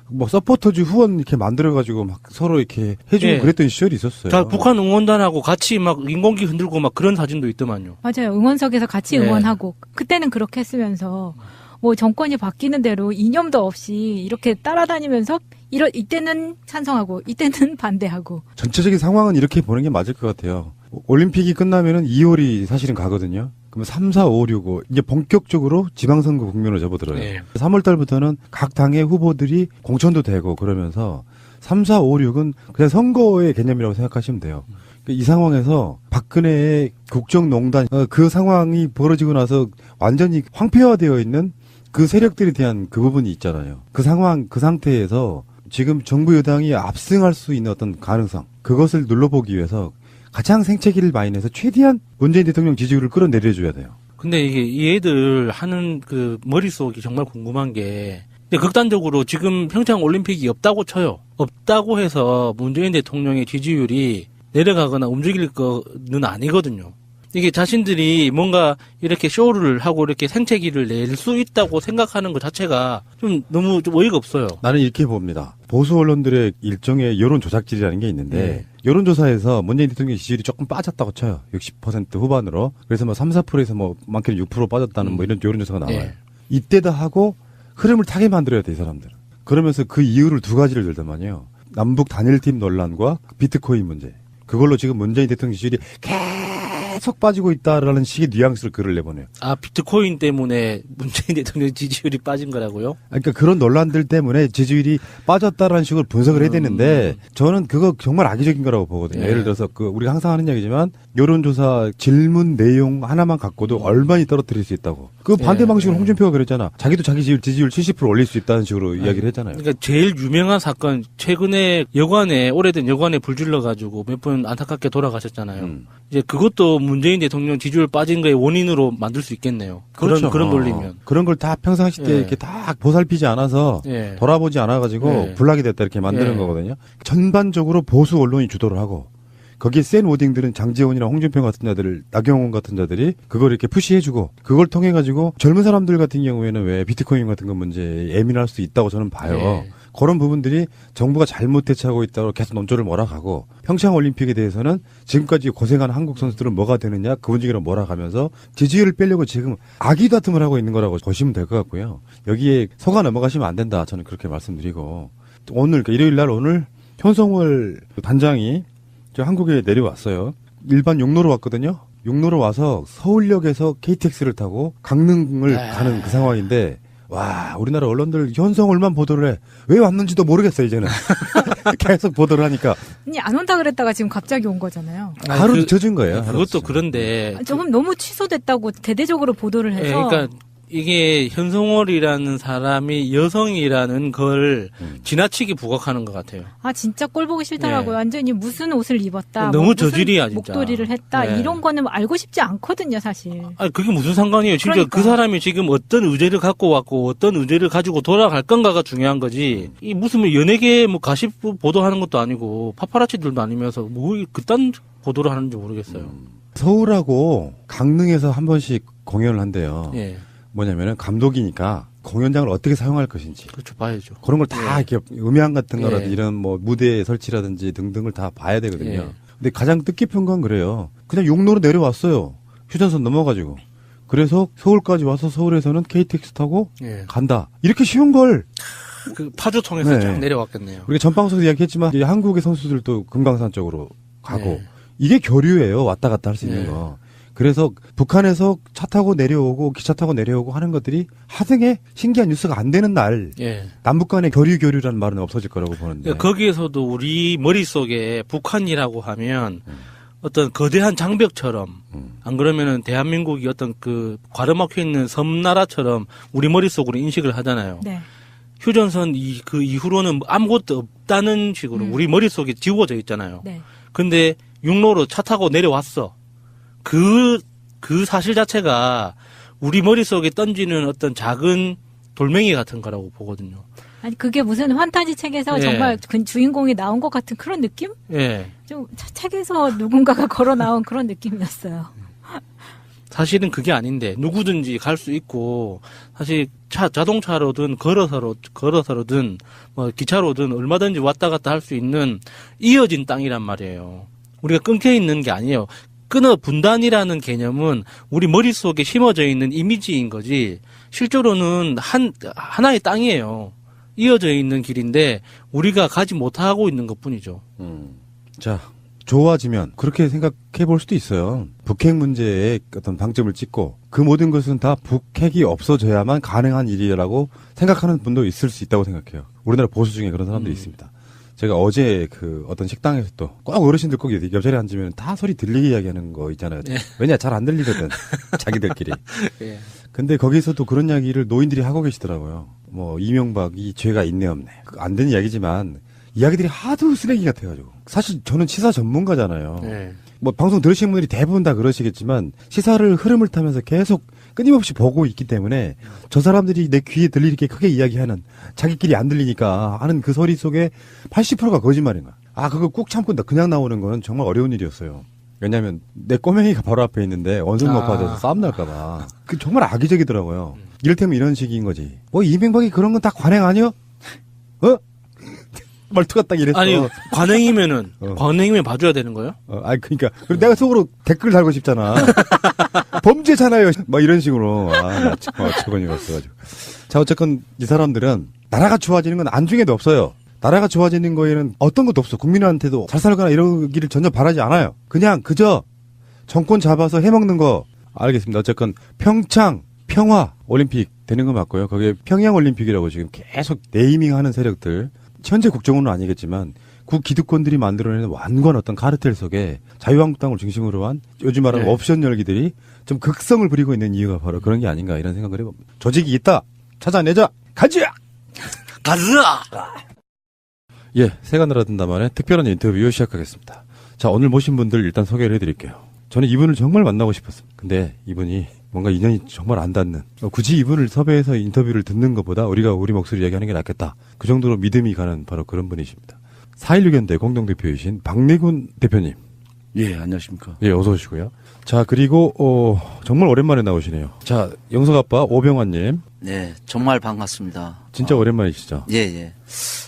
뭐 서포터즈 후원 이렇게 만들어가지고 막 서로 이렇게 해주고 예. 그랬던 시절이 있었어요. 자, 북한 응원단하고 같이 막 인공기 흔들고 막 그런 사진도 있더만요. 맞아요. 응원석에서 같이 네. 응원하고 그때는 그렇게 했으면서 뭐 정권이 바뀌는 대로 이념도 없이 이렇게 따라다니면서 이때는 찬성하고 이때는 반대하고. 전체적인 상황은 이렇게 보는 게 맞을 것 같아요. 올림픽이 끝나면은 2월이 사실은 가거든요. 그러면 3, 4, 5, 6, 5 이제 본격적으로 지방선거 국면으로 접어들어요. 네. 3월 달부터는 각 당의 후보들이 공천도 되고 그러면서 3, 4, 5, 6은 그냥 선거의 개념이라고 생각하시면 돼요. 이 상황에서 박근혜의 국정농단 그 상황이 벌어지고 나서 완전히 황폐화되어 있는 그 세력들에 대한 그 부분이 있잖아요. 그 상황, 그 상태에서 지금 정부 여당이 압승할 수 있는 어떤 가능성, 그것을 눌러보기 위해서 가장 생채기를 많이 내서 최대한 문재인 대통령 지지율을 끌어내려줘야 돼요. 근데 이게 이 애들 하는 그 머릿속이 정말 궁금한 게, 근데 극단적으로 지금 평창 올림픽이 없다고 쳐요. 없다고 해서 문재인 대통령의 지지율이 내려가거나 움직일 거는 아니거든요. 이게 자신들이 뭔가 이렇게 쇼를 하고 이렇게 생채기를 낼 수 있다고 생각하는 것 자체가 좀 너무 좀 어이가 없어요. 나는 이렇게 봅니다. 보수 언론들의 일종의 여론 조작질이라는 게 있는데 네. 여론조사에서 문재인 대통령 지지율이 조금 빠졌다고 쳐요. 60% 후반으로. 그래서 뭐 3, 4%에서 뭐 많게는 6% 빠졌다는 뭐 이런 여론조사가 나와요. 네. 이때다 하고 흐름을 타게 만들어야 돼, 이 사람들은. 그러면서 그 이유를 두 가지를 들더만요. 남북 단일팀 논란과 비트코인 문제. 그걸로 지금 문재인 대통령 지지율이 계속 빠지고 있다라는 식의 뉘앙스를 글을 내보내요. 아, 비트코인 때문에 문재인 대통령 지지율이 빠진 거라고요? 그러니까 그런 논란들 때문에 지지율이 빠졌다라는 식으로 분석을 해야 되는데 저는 그거 정말 악의적인 거라고 보거든요. 네. 예를 들어서 우리가 항상 하는 얘기지만 여론조사 질문 내용 하나만 갖고도 얼마나 떨어뜨릴 수 있다고. 그 반대 네. 방식으로 홍준표가 그랬잖아. 자기도 자기 지지율 70% 올릴 수 있다는 식으로 이야기를 했잖아요. 그러니까 제일 유명한 사건, 최근에 오래된 여관에 불 질러가지고 몇 분 안타깝게 돌아가셨잖아요. 이제 그것도 문재인 대통령 지지율 빠진 거의 원인으로 만들 수 있겠네요. 그렇죠. 그런 논리면. 그런 걸 다 평상시 때 예. 이렇게 다 보살피지 않아서 예. 돌아보지 않아가지고 예. 불락이 됐다 이렇게 만드는 예. 거거든요. 전반적으로 보수 언론이 주도를 하고 거기에 센 워딩들은 장제원이나 홍준표 같은 자들, 나경원 같은 자들이 그걸 이렇게 푸시해주고 그걸 통해 가지고 젊은 사람들 같은 경우에는 왜 비트코인 같은 거 문제에 예민할 수 있다고 저는 봐요. 예. 그런 부분들이 정부가 잘못 대처하고 있다고 계속 논조를 몰아가고 평창 올림픽에 대해서는 지금까지 고생한 한국 선수들은 뭐가 되느냐 그 분위기로 몰아가면서 지지율을 빼려고 지금 악의다툼을 하고 있는 거라고 보시면 될 것 같고요. 여기에 속아 넘어가시면 안 된다. 저는 그렇게 말씀드리고 오늘 일요일 날 오늘 현성월 단장이 저 한국에 내려왔어요. 일반 용로로 왔거든요. 용로로 와서 서울역에서 KTX를 타고 강릉을 가는 그 상황인데 와, 우리나라 언론들 현성월만 보도를 해. 왜 왔는지도 모르겠어, 이제는. 계속 보도를 하니까. 아니, 안 온다 그랬다가 지금 갑자기 온 거잖아요. 하루 젖은 거예요. 하루 그것도 젖은. 그런데. 조금 너무 취소됐다고 대대적으로 보도를 해서. 예, 그러니까 이게 현성월이라는 사람이 여성이라는 걸 지나치게 부각하는 것 같아요. 아, 진짜 꼴 보기 싫더라고요. 네. 완전히 무슨 옷을 입었다. 너무 무슨 저질이야, 진짜. 목도리를 했다. 네. 이런 거는 알고 싶지 않거든요, 사실. 아니, 그게 무슨 상관이에요. 진짜 그러니까. 그 사람이 지금 어떤 의제를 갖고 왔고 어떤 의제를 가지고 돌아갈 건가가 중요한 거지. 이 무슨 뭐 연예계 뭐 가십 보도하는 것도 아니고 파파라치들도 아니면서 뭐 그딴 보도를 하는지 모르겠어요. 서울하고 강릉에서 한 번씩 공연을 한대요. 예. 뭐냐면은 감독이니까 공연장을 어떻게 사용할 것인지. 그렇죠. 봐야죠. 그런 걸 다 이렇게 음향 같은 예. 거라든지 이런 뭐 무대 설치라든지 등등을 다 봐야 되거든요. 예. 근데 가장 뜻깊은 건 그래요. 그냥 용로로 내려왔어요. 휴전선 넘어가지고. 그래서 서울까지 와서 서울에서는 KTX 타고 예. 간다. 이렇게 쉬운 걸 그 파주 통해서 네. 쫙 내려왔겠네요. 우리가 전방송에서 이야기했지만 이제 한국의 선수들도 금강산 쪽으로 가고 네. 이게 교류예요. 왔다 갔다 할 수 있는 네. 거. 그래서 북한에서 차 타고 내려오고 기차 타고 내려오고 하는 것들이 하등의 신기한 뉴스가 안 되는 날 예. 남북 간의 교류라는 말은 없어질 거라고 보는데. 그러니까 거기에서도 우리 머릿속에 북한이라고 하면 어떤 거대한 장벽처럼 안 그러면은 대한민국이 어떤 그 과르막혀 있는 섬나라처럼 우리 머릿속으로 인식을 하잖아요. 네. 휴전선 그 이후로는 아무것도 없다는 식으로 우리 머릿속에 지워져 있잖아요. 네. 근데 육로로 차 타고 내려왔어. 그 사실 자체가 우리 머릿속에 던지는 어떤 작은 돌멩이 같은 거라고 보거든요. 아니 그게 무슨 환타지 책에서 예. 정말 그 주인공이 나온 것 같은 그런 느낌? 예. 좀 책에서 누군가가 걸어 나온 그런 느낌이었어요. 사실은 그게 아닌데 누구든지 갈 수 있고 사실 자동차로든 걸어서로든 뭐 기차로든 얼마든지 왔다 갔다 할 수 있는 이어진 땅이란 말이에요. 우리가 끊겨 있는 게 아니에요. 끊어 분단이라는 개념은 우리 머릿속에 심어져 있는 이미지인 거지 실제로는 하나의 땅이에요. 이어져 있는 길인데 우리가 가지 못하고 있는 것뿐이죠. 자, 좋아지면 그렇게 생각해 볼 수도 있어요. 북핵 문제에 어떤 방점을 찍고 그 모든 것은 다 북핵이 없어져야만 가능한 일이라고 생각하는 분도 있을 수 있다고 생각해요. 우리나라 보수 중에 그런 사람들이 있습니다. 제가 어제 그 어떤 식당에서 또 꼭 어르신들 꼭 옆자리에 앉으면 다 소리 들리게 이야기하는 거 있잖아요. 왜냐, 잘 안 들리거든. 자기들끼리. 예. 근데 거기서도 그런 이야기를 노인들이 하고 계시더라고요. 뭐 이명박이 죄가 있네 없네. 안 되는 이야기지만 이야기들이 하도 쓰레기 같아가지고. 사실 저는 시사 전문가잖아요. 예. 뭐 방송 들으시는 분들이 대부분 다 그러시겠지만 시사를 흐름을 타면서 계속 끊임없이 보고 있기 때문에 저 사람들이 내 귀에 들리게 크게 이야기하는 자기끼리 안 들리니까 하는 그 소리 속에 80%가 거짓말인 거야. 아, 그거 꾹 참고 그냥 나오는 건 정말 어려운 일이었어요. 왜냐면 내 꼬맹이가 바로 앞에 있는데 원숭이 높아져서 싸움 날까봐. 그 정말 악의적이더라고요. 이를테면 이런 식인 거지. 뭐 이명박이 그런 건 다 관행 아니야? 어? 말투가 딱 이랬어. 아니 관행이면 봐줘야 되는 거예요? 그러니까 내가 속으로 댓글 달고 싶잖아. 범죄잖아요. 막 이런 식으로. 나 정말 어처구니가 없어가지고. 자, 어쨌건 이 사람들은 나라가 좋아지는 건 안중에도 없어요. 나라가 좋아지는 거에는 어떤 것도 없어. 국민한테도 잘 살거나 이러기를 전혀 바라지 않아요. 그냥 그저 정권 잡아서 해먹는 거. 알겠습니다. 어쨌건 평창 평화 올림픽 되는 거 맞고요. 거기에 평양 올림픽이라고 지금 계속 네이밍하는 세력들. 현재 국정원은 아니겠지만 국기득권들이 만들어내는 완고한 어떤 카르텔 속에 자유한국당을 중심으로 한 요즘 말하는 옵션 열기들이 좀 극성을 부리고 있는 이유가 바로 그런 게 아닌가 이런 생각을 해봅니다. 조직이 있다. 찾아내자. 가자. 예, 새가 날아든다만에 특별한 인터뷰 시작하겠습니다. 자, 오늘 모신 분들 일단 소개를 해드릴게요. 저는 이분을 정말 만나고 싶었습니다. 근데 이분이 뭔가 인연이 정말 안 닿는, 굳이 이분을 섭외해서 인터뷰를 듣는 것보다 우리가 우리 목소리 이야기하는 게 낫겠다. 그 정도로 믿음이 가는 바로 그런 분이십니다. 4.16연대 공동대표이신 박내군 대표님. 예, 안녕하십니까. 예, 어서 오시고요. 자, 그리고 정말 오랜만에 나오시네요. 자, 영석 아빠 오병환님. 네, 정말 반갑습니다. 진짜 오랜만이시죠? 예, 예.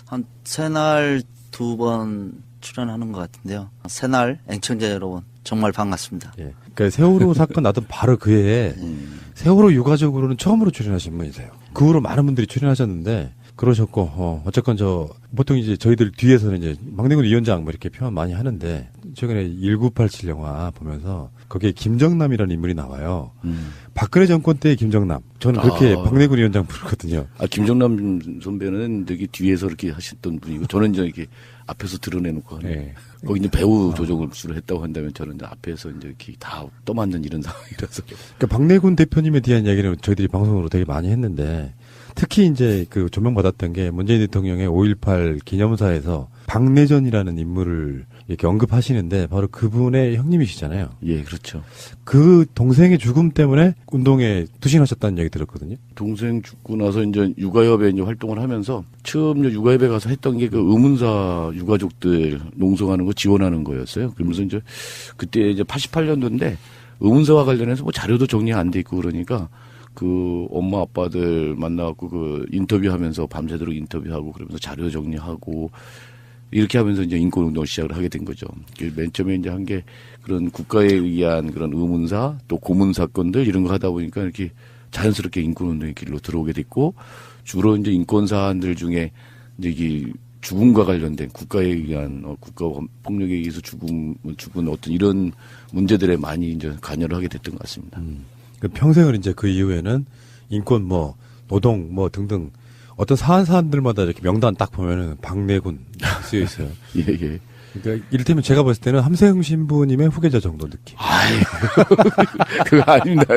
한 새날 2번 출연하는 것 같은데요. 새날 앵청자 여러분 정말 반갑습니다. 예. 그러니까 세월호 사건 나던 바로 그 해에 세월호 유가족으로는 처음으로 출연하신 분이세요. 그 후로 많은 분들이 출연하셨는데 그러셨고 어쨌건 보통 이제 저희들 뒤에서는 이제 막내군 위원장 뭐 이렇게 표현 많이 하는데 최근에 1987 영화 보면서 거기에 김정남이라는 인물이 나와요. 박근혜 정권 때의 김정남. 저는 그렇게 박내군 위원장 부르거든요. 김정남 선배는 여기 뒤에서 이렇게 하셨던 분이고 저는 이제 이렇게 앞에서 드러내놓고 하는. 네. 거기 이제 배우 조정을 주로 했다고 한다면 저는 이제 앞에서 이제 이렇게 다 떠맞는 이런 상황이라서. 그러니까 박내군 대표님에 대한 이야기는 저희들이 방송으로 되게 많이 했는데 특히 이제 그 조명받았던 게 문재인 대통령의 5.18 기념사에서 박내전이라는 인물을 이렇게 언급하시는데 바로 그분의 형님이시잖아요. 예, 그렇죠. 그 동생의 죽음 때문에 운동에 투신하셨다는 얘기 들었거든요. 동생 죽고 나서 이제 육아협에 이제 활동을 하면서 처음 이제 육아협에 가서 했던 게 그 의문사 유가족들 농성하는 거 지원하는 거였어요. 그러면서 이제 그때 이제 88년도인데 의문사와 관련해서 뭐 자료도 정리 안 돼 있고 그러니까 그 엄마 아빠들 만나갖고 그 인터뷰하면서 밤새도록 인터뷰하고 그러면서 자료 정리하고 이렇게 하면서 이제 인권운동을 시작을 하게 된 거죠. 맨 처음에 이제 한 게 그런 국가에 의한 그런 의문사 또 고문 사건들 이런 거 하다 보니까 이렇게 자연스럽게 인권운동의 길로 들어오게 됐고 주로 이제 인권 사안들 중에 이제 이게 죽음과 관련된 국가에 의한 국가 폭력에 의해서 죽은 어떤 이런 문제들에 많이 이제 관여를 하게 됐던 것 같습니다. 평생을 이제 그 이후에는 인권 뭐 노동 뭐 등등 어떤 사안들마다 이렇게 명단 딱 보면은 박내군 쓰여 있어요. 예, 예. 그러니까 이를테면 제가 봤을 때는 함세웅 신부님의 후계자 정도 느낌. 아이, 그거 아닙니다.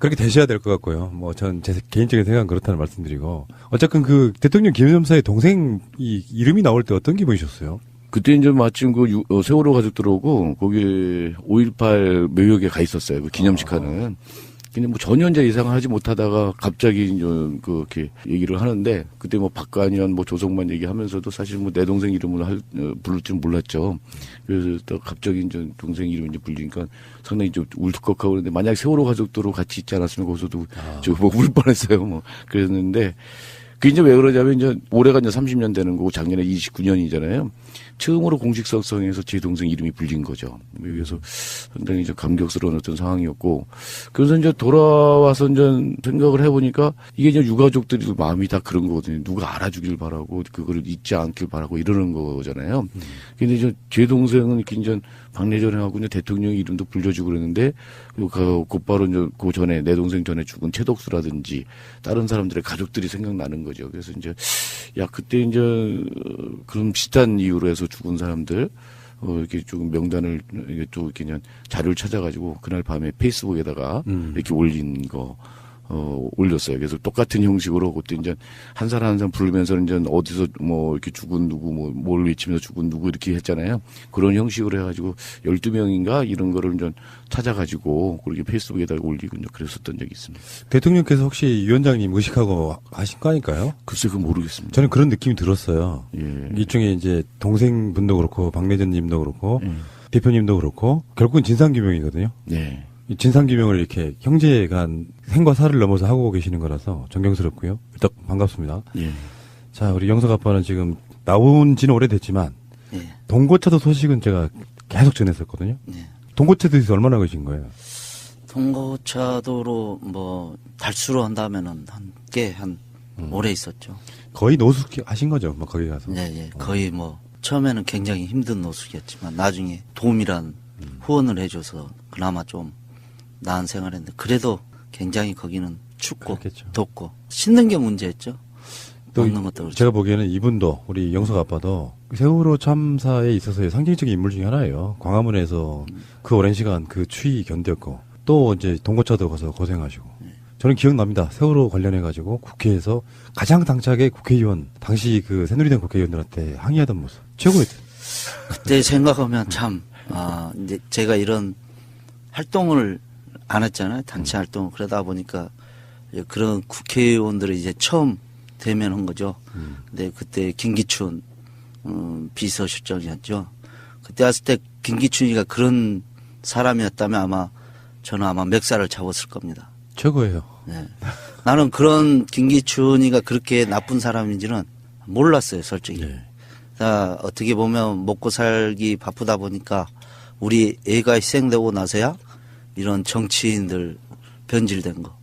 그렇게 되셔야 될 것 같고요. 뭐 전 제 개인적인 생각은 그렇다는 말씀드리고 어쨌든 그 대통령 기념사의 동생 이름이 나올 때 어떤 기분이셨어요? 그때 이제 마침 그 세월호 가족들 오고 거기 5.18 묘역에 가 있었어요. 그 기념식 하는. 근데 뭐 전혀 이제 예상을 하지 못하다가 갑자기 이제 그렇게 얘기를 하는데 그때 뭐 박관현 뭐 조성만 얘기하면서도 사실 뭐 내 동생 이름을 부를 줄 몰랐죠. 그래서 또 갑자기 이제 동생 이름이 이제 불리니까 상당히 좀 울컥하고 그러는데 만약 세월호 가족도로 같이 있지 않았으면 거기서도 저 뭐 울 뻔했어요. 뭐 그랬는데 그 이제 왜 그러냐면 이제 올해가 이제 30년 되는 거고 작년에 29년이잖아요. 처음으로 공식성에서 제 동생 이름이 불린 거죠. 그래서 상당히 좀 감격스러운 어떤 상황이었고, 그래서 이제 돌아와서 이제 생각을 해보니까 이게 이제 유가족들이 마음이 다 그런 거거든요. 누가 알아주길 바라고 그거를 잊지 않길 바라고 이러는 거잖아요. 근데 이제 제 동생은 이렇게 이제 박래전하고 이제 대통령 이름도 불려주고 그러는데 곧바로 이제 그 전에 내 동생 전에 죽은 최덕수라든지 다른 사람들의 가족들이 생각나는 거죠. 그래서 이제 야 그때 이제 그런 비슷한 이유로 해서 죽은 사람들 이렇게 조금 명단을 이게 또 이렇게 그냥 자료를 찾아가지고 그날 밤에 페이스북에다가 이렇게 올린 거. 올렸어요. 그래서 똑같은 형식으로 그때 이제 한 사람 한 사람 부르면서 이제 어디서 뭐 이렇게 죽은 누구 뭘 외치면서 죽은 누구 이렇게 했잖아요. 그런 형식으로 해가지고 12명인가 이런 거를 이제 찾아가지고 그렇게 페이스북에다가 올리고 이제 그랬었던 적이 있습니다. 대통령께서 혹시 위원장님 의식하고 하신 거 아닐까요? 글쎄 그건 모르겠습니다. 저는 그런 느낌이 들었어요. 예. 일종의 이제 동생분도 그렇고 박래전님도 그렇고 대표님도 그렇고 결국은 진상규명이거든요. 네. 이 진상규명을 이렇게 형제간 생과 사를 넘어서 하고 계시는 거라서 존경스럽고요. 일단 반갑습니다. 예. 자, 우리 영석 아빠는 지금 나온 지는 오래됐지만 예. 동고차도 소식은 제가 계속 전했었거든요. 예. 동고차도에서 얼마나 계신 거예요? 동고차도로 뭐 달수로 한다면은 한 오래 있었죠. 거의 노숙 하신 거죠, 뭐 거기 가서. 예, 예. 거의 뭐 처음에는 굉장히 힘든 노숙이었지만 나중에 도움이란 후원을 해줘서 그나마 좀 나은 생활했는데 그래도 굉장히 거기는 춥고 그렇겠죠. 덥고 씻는 게 문제였죠. 또 먹는 것도 그렇죠. 제가 보기에는 이분도 우리 영석 아빠도 세월호 참사에 있어서의 상징적인 인물 중에 하나예요. 광화문에서 그 오랜 시간 그 추위 견뎠고 또 이제 동고차도 가서 고생하시고 저는 기억납니다. 세월호 관련해가지고 국회에서 가장 당차게 국회의원 당시 그 새누리당 국회의원들한테 항의하던 모습 최고였죠. 그때 생각하면 참 이제 제가 이런 활동을 안 했잖아요. 단체 활동을. 그러다 보니까 이제 그런 국회의원들이 이제 처음 대면한 거죠. 근데 그때 김기춘 비서실장이었죠. 그때 왔을 때 김기춘이가 그런 사람이었다면 저는 멱살을 잡았을 겁니다. 최고예요. 네. 나는 그런 김기춘이가 그렇게 나쁜 사람인지는 몰랐어요, 솔직히. 네. 어떻게 보면 먹고 살기 바쁘다 보니까 우리 애가 희생되고 나서야 이런 정치인들 변질된 거,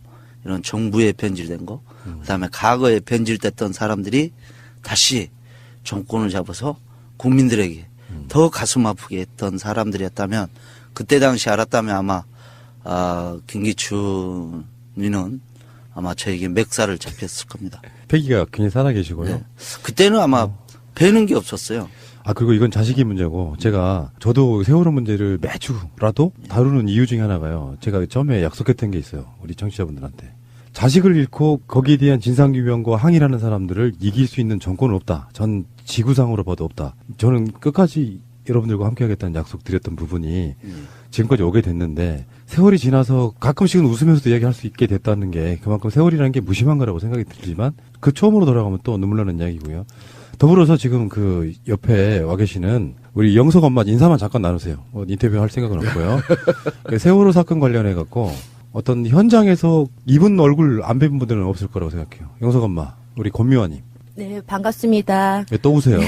이런 정부에 변질된 거, 그다음에 과거에 변질됐던 사람들이 다시 정권을 잡아서 국민들에게 더 가슴 아프게 했던 사람들이었다면 그때 당시 알았다면 김기춘이는 저에게 멱살을 잡혔을 겁니다. 패기가 굉장히 살아계시고요. 네. 그때는 배는 게 없었어요. 그리고 이건 자식이 문제고, 저도 세월호 문제를 매주라도 다루는 이유 중에 하나가요. 제가 처음에 약속했던 게 있어요. 우리 청취자분들한테. 자식을 잃고 거기에 대한 진상규명과 항의하는 사람들을 이길 수 있는 정권은 없다. 전 지구상으로 봐도 없다. 저는 끝까지 여러분들과 함께 하겠다는 약속 드렸던 부분이 지금까지 오게 됐는데, 세월이 지나서 가끔씩은 웃으면서도 이야기할 수 있게 됐다는 게 그만큼 세월이라는 게 무심한 거라고 생각이 들지만, 그 처음으로 돌아가면 또 눈물 나는 이야기고요. 더불어서 지금 그 옆에 와 계시는 우리 영석 엄마 인사만 잠깐 나누세요. 인터뷰 할 생각은 없고요. 세월호 사건 관련해 갖고 어떤 현장에서 입은 얼굴 안 뵌 분들은 없을 거라고 생각해요. 영석 엄마, 우리 권미화님. 네, 반갑습니다. 네, 또 우세요.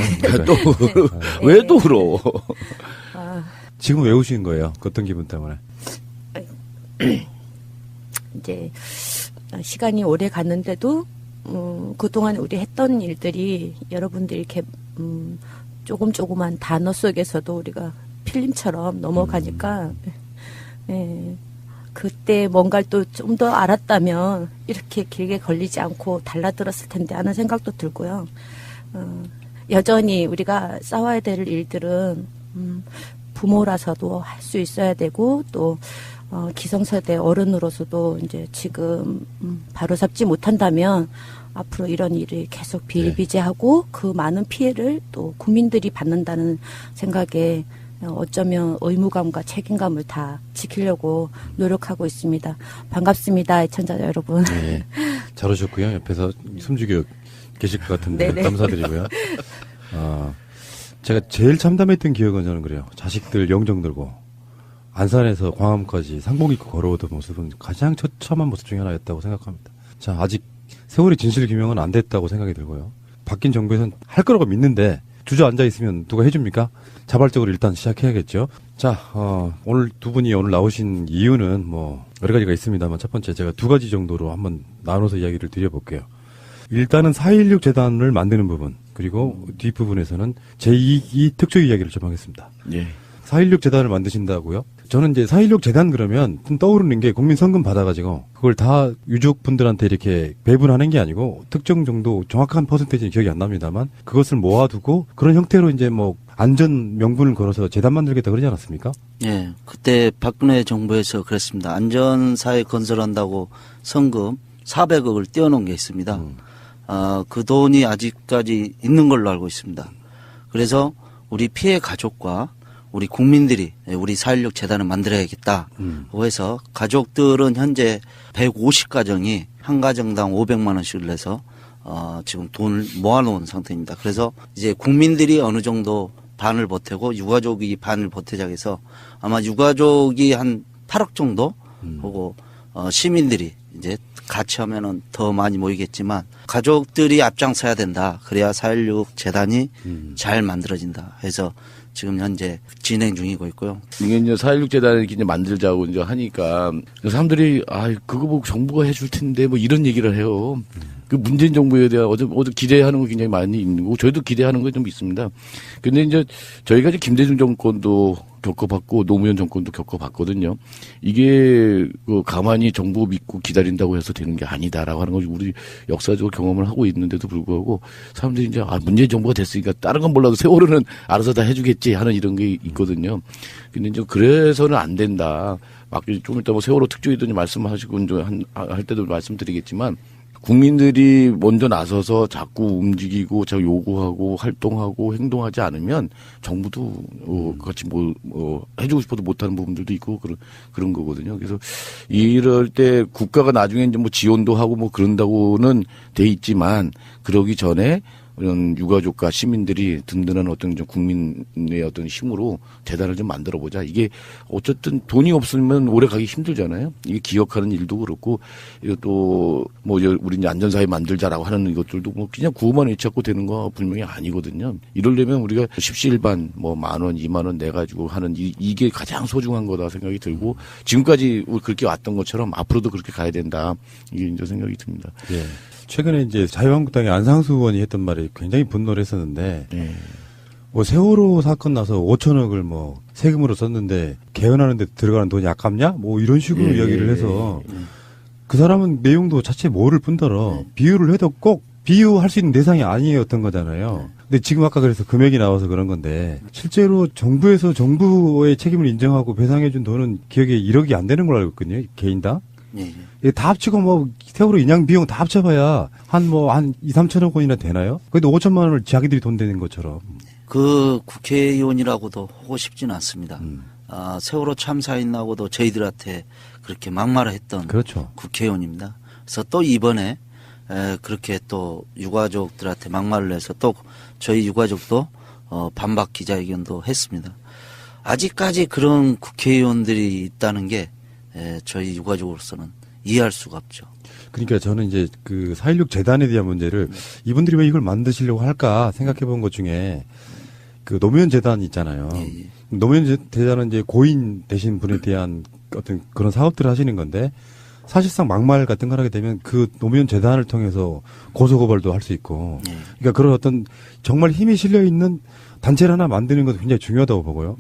왜 또 울어? 지금 왜 우신 거예요? 어떤 기분 때문에? 이제 시간이 오래 갔는데도 그동안 우리 했던 일들이 여러분들 이렇게 조금만 단어 속에서도 우리가 필름처럼 넘어가니까 그때 뭔가를 또 좀 더 알았다면 이렇게 길게 걸리지 않고 달라들었을 텐데 하는 생각도 들고요. 여전히 우리가 싸워야 될 일들은 부모라서도 할 수 있어야 되고 또 기성세대 어른으로서도 이제 지금 바로잡지 못한다면 앞으로 이런 일이 계속 비일비재하고 그 많은 피해를 또 국민들이 받는다는 생각에 어쩌면 의무감과 책임감을 다 지키려고 노력하고 있습니다. 반갑습니다, 애청자 여러분. 네, 잘 오셨고요. 옆에서 숨죽여 계실 것 같은데 네네. 감사드리고요. 제가 제일 참담했던 기억은 저는 그래요. 자식들 영정 들고 안산에서 광화문까지 상복 입고 걸어오던 모습은 가장 처참한 모습 중에 하나였다고 생각합니다. 자, 아직 세월의 진실 규명은 안 됐다고 생각이 들고요. 바뀐 정부에서는 할 거라고 믿는데 주저앉아 있으면 누가 해줍니까? 자발적으로 일단 시작해야겠죠. 자, 오늘 두 분이 오늘 나오신 이유는 뭐 여러 가지가 있습니다만 첫 번째 제가 두 가지 정도로 한번 나눠서 이야기를 드려볼게요. 일단은 4.16 재단을 만드는 부분, 그리고 뒷부분에서는 제2기 특조 이야기를 좀 하겠습니다. 예. 4.16 재단을 만드신다고요? 저는 이제 4.16 재단 그러면 좀 떠오르는 게 국민 성금 받아가지고 그걸 다 유족분들한테 이렇게 배분하는 게 아니고 특정 정도 정확한 퍼센테이지는 기억이 안 납니다만 그것을 모아두고 그런 형태로 이제 뭐 안전 명분을 걸어서 재단 만들겠다 그러지 않았습니까? 예, 그때 박근혜 정부에서 그랬습니다. 안전사회 건설한다고 성금 400억을 떼어놓은 게 있습니다. 그 돈이 아직까지 있는 걸로 알고 있습니다. 그래서 우리 피해 가족과 우리 국민들이 우리 4.16 재단을 만들어야겠다고 해서 가족들은 현재 150가정이 한 가정당 500만 원씩을 내서 지금 돈을 모아놓은 상태입니다. 그래서 이제 국민들이 어느 정도 반을 보태고 유가족이 반을 보태자 해서 아마 유가족이 한 8억 정도 하고 시민들이 이제 같이 하면은 더 많이 모이겠지만 가족들이 앞장서야 된다. 그래야 4.16 재단이 잘 만들어진다. 해서 지금 현재 진행 중이고 있고요. 이게 이제 4.16 재단을 이제 만들자고 이제 하니까 사람들이 그거 보고 정부가 해줄 텐데 뭐 이런 얘기를 해요. 그 문재인 정부에 대한 어제 기대하는 거 굉장히 많이 있는 거고 저희도 기대하는 거 좀 있습니다. 근데 이제 저희가 이제 김대중 정권도 겪어봤고 노무현 정권도 겪어봤거든요. 이게 가만히 정부 믿고 기다린다고 해서 되는 게 아니다라고 하는 걸 우리 역사적으로 경험을 하고 있는데도 불구하고 사람들이 이제 문재인 정부가 됐으니까 다른 건 몰라도 세월호는 알아서 다 해주겠지 하는 이런 게 있거든요. 근데 이제 그래서는 안 된다. 막 좀 이따 뭐 세월호 특조위도 말씀하시고 이제 할 때도 말씀드리겠지만. 국민들이 먼저 나서서 자꾸 움직이고 자꾸 요구하고 활동하고 행동하지 않으면 정부도 같이 해주고 싶어도 못하는 부분들도 있고 그런 거거든요. 그래서 이럴 때 국가가 나중에 이제 뭐 지원도 하고 뭐 그런다고는 돼 있지만 그러기 전에 이런 유가족과 시민들이 든든한 어떤 좀 국민의 어떤 힘으로 재단을 좀 만들어 보자. 이게 어쨌든 돈이 없으면 오래 가기 힘들잖아요. 이게 기억하는 일도 그렇고 이것도 뭐 우리 이제 안전사회 만들자라고 하는 이것들도 뭐 그냥 구호만 외쳤고 되는 거 분명히 아니거든요. 이러려면 우리가 십시일반 뭐 10,000원, 20,000원 내 가지고 하는 이게 가장 소중한 거다 생각이 들고 지금까지 그렇게 왔던 것처럼 앞으로도 그렇게 가야 된다. 이게 이제 생각이 듭니다. 예. 최근에 이제 자유한국당의 안상수 의원이 했던 말이 굉장히 분노를 했었는데, 뭐 세월호 사건 나서 5천억을 뭐 세금으로 썼는데 개헌하는 데 들어가는 돈이 아깝냐? 뭐 이런 식으로 이야기를 해서 그 사람은 내용도 자체 모를 뿐더러 비유를 해도 꼭 비유할 수 있는 대상이 아니었던 거잖아요. 근데 지금 아까 그래서 금액이 나와서 그런 건데 실제로 정부에서 정부의 책임을 인정하고 배상해준 돈은 기억에 1억이 안 되는 걸로 알고 있거든요. 개인당. 다 합치고 뭐 세월호 인양 비용 다 합쳐봐야 한 2, 3천억 원이나 되나요? 그래도 5천만 원을 자기들이 돈 되는 것처럼. 그 국회의원이라고도 하고 싶지는 않습니다. 세월호 참사인하고도 저희들한테 그렇게 막말을 했던 그렇죠. 국회의원입니다. 그래서 또 이번에 그렇게 또 유가족들한테 막말을 해서 또 저희 유가족도 반박 기자회견도 했습니다. 아직까지 그런 국회의원들이 있다는 게 저희 유가족으로서는 이해할 수가 없죠. 그러니까 저는 이제 그 4.16 재단에 대한 문제를 이분들이 왜 이걸 만드시려고 할까 생각해 본 것 중에 그 노무현 재단 있잖아요. 노무현 재단은 이제 고인 되신 분에 대한 어떤 그런 사업들을 하시는 건데 사실상 막말 같은 걸 하게 되면 그 노무현 재단을 통해서 고소고발도 할 수 있고 그러니까 그런 어떤 정말 힘이 실려 있는 단체를 하나 만드는 것도 굉장히 중요하다고 보고요.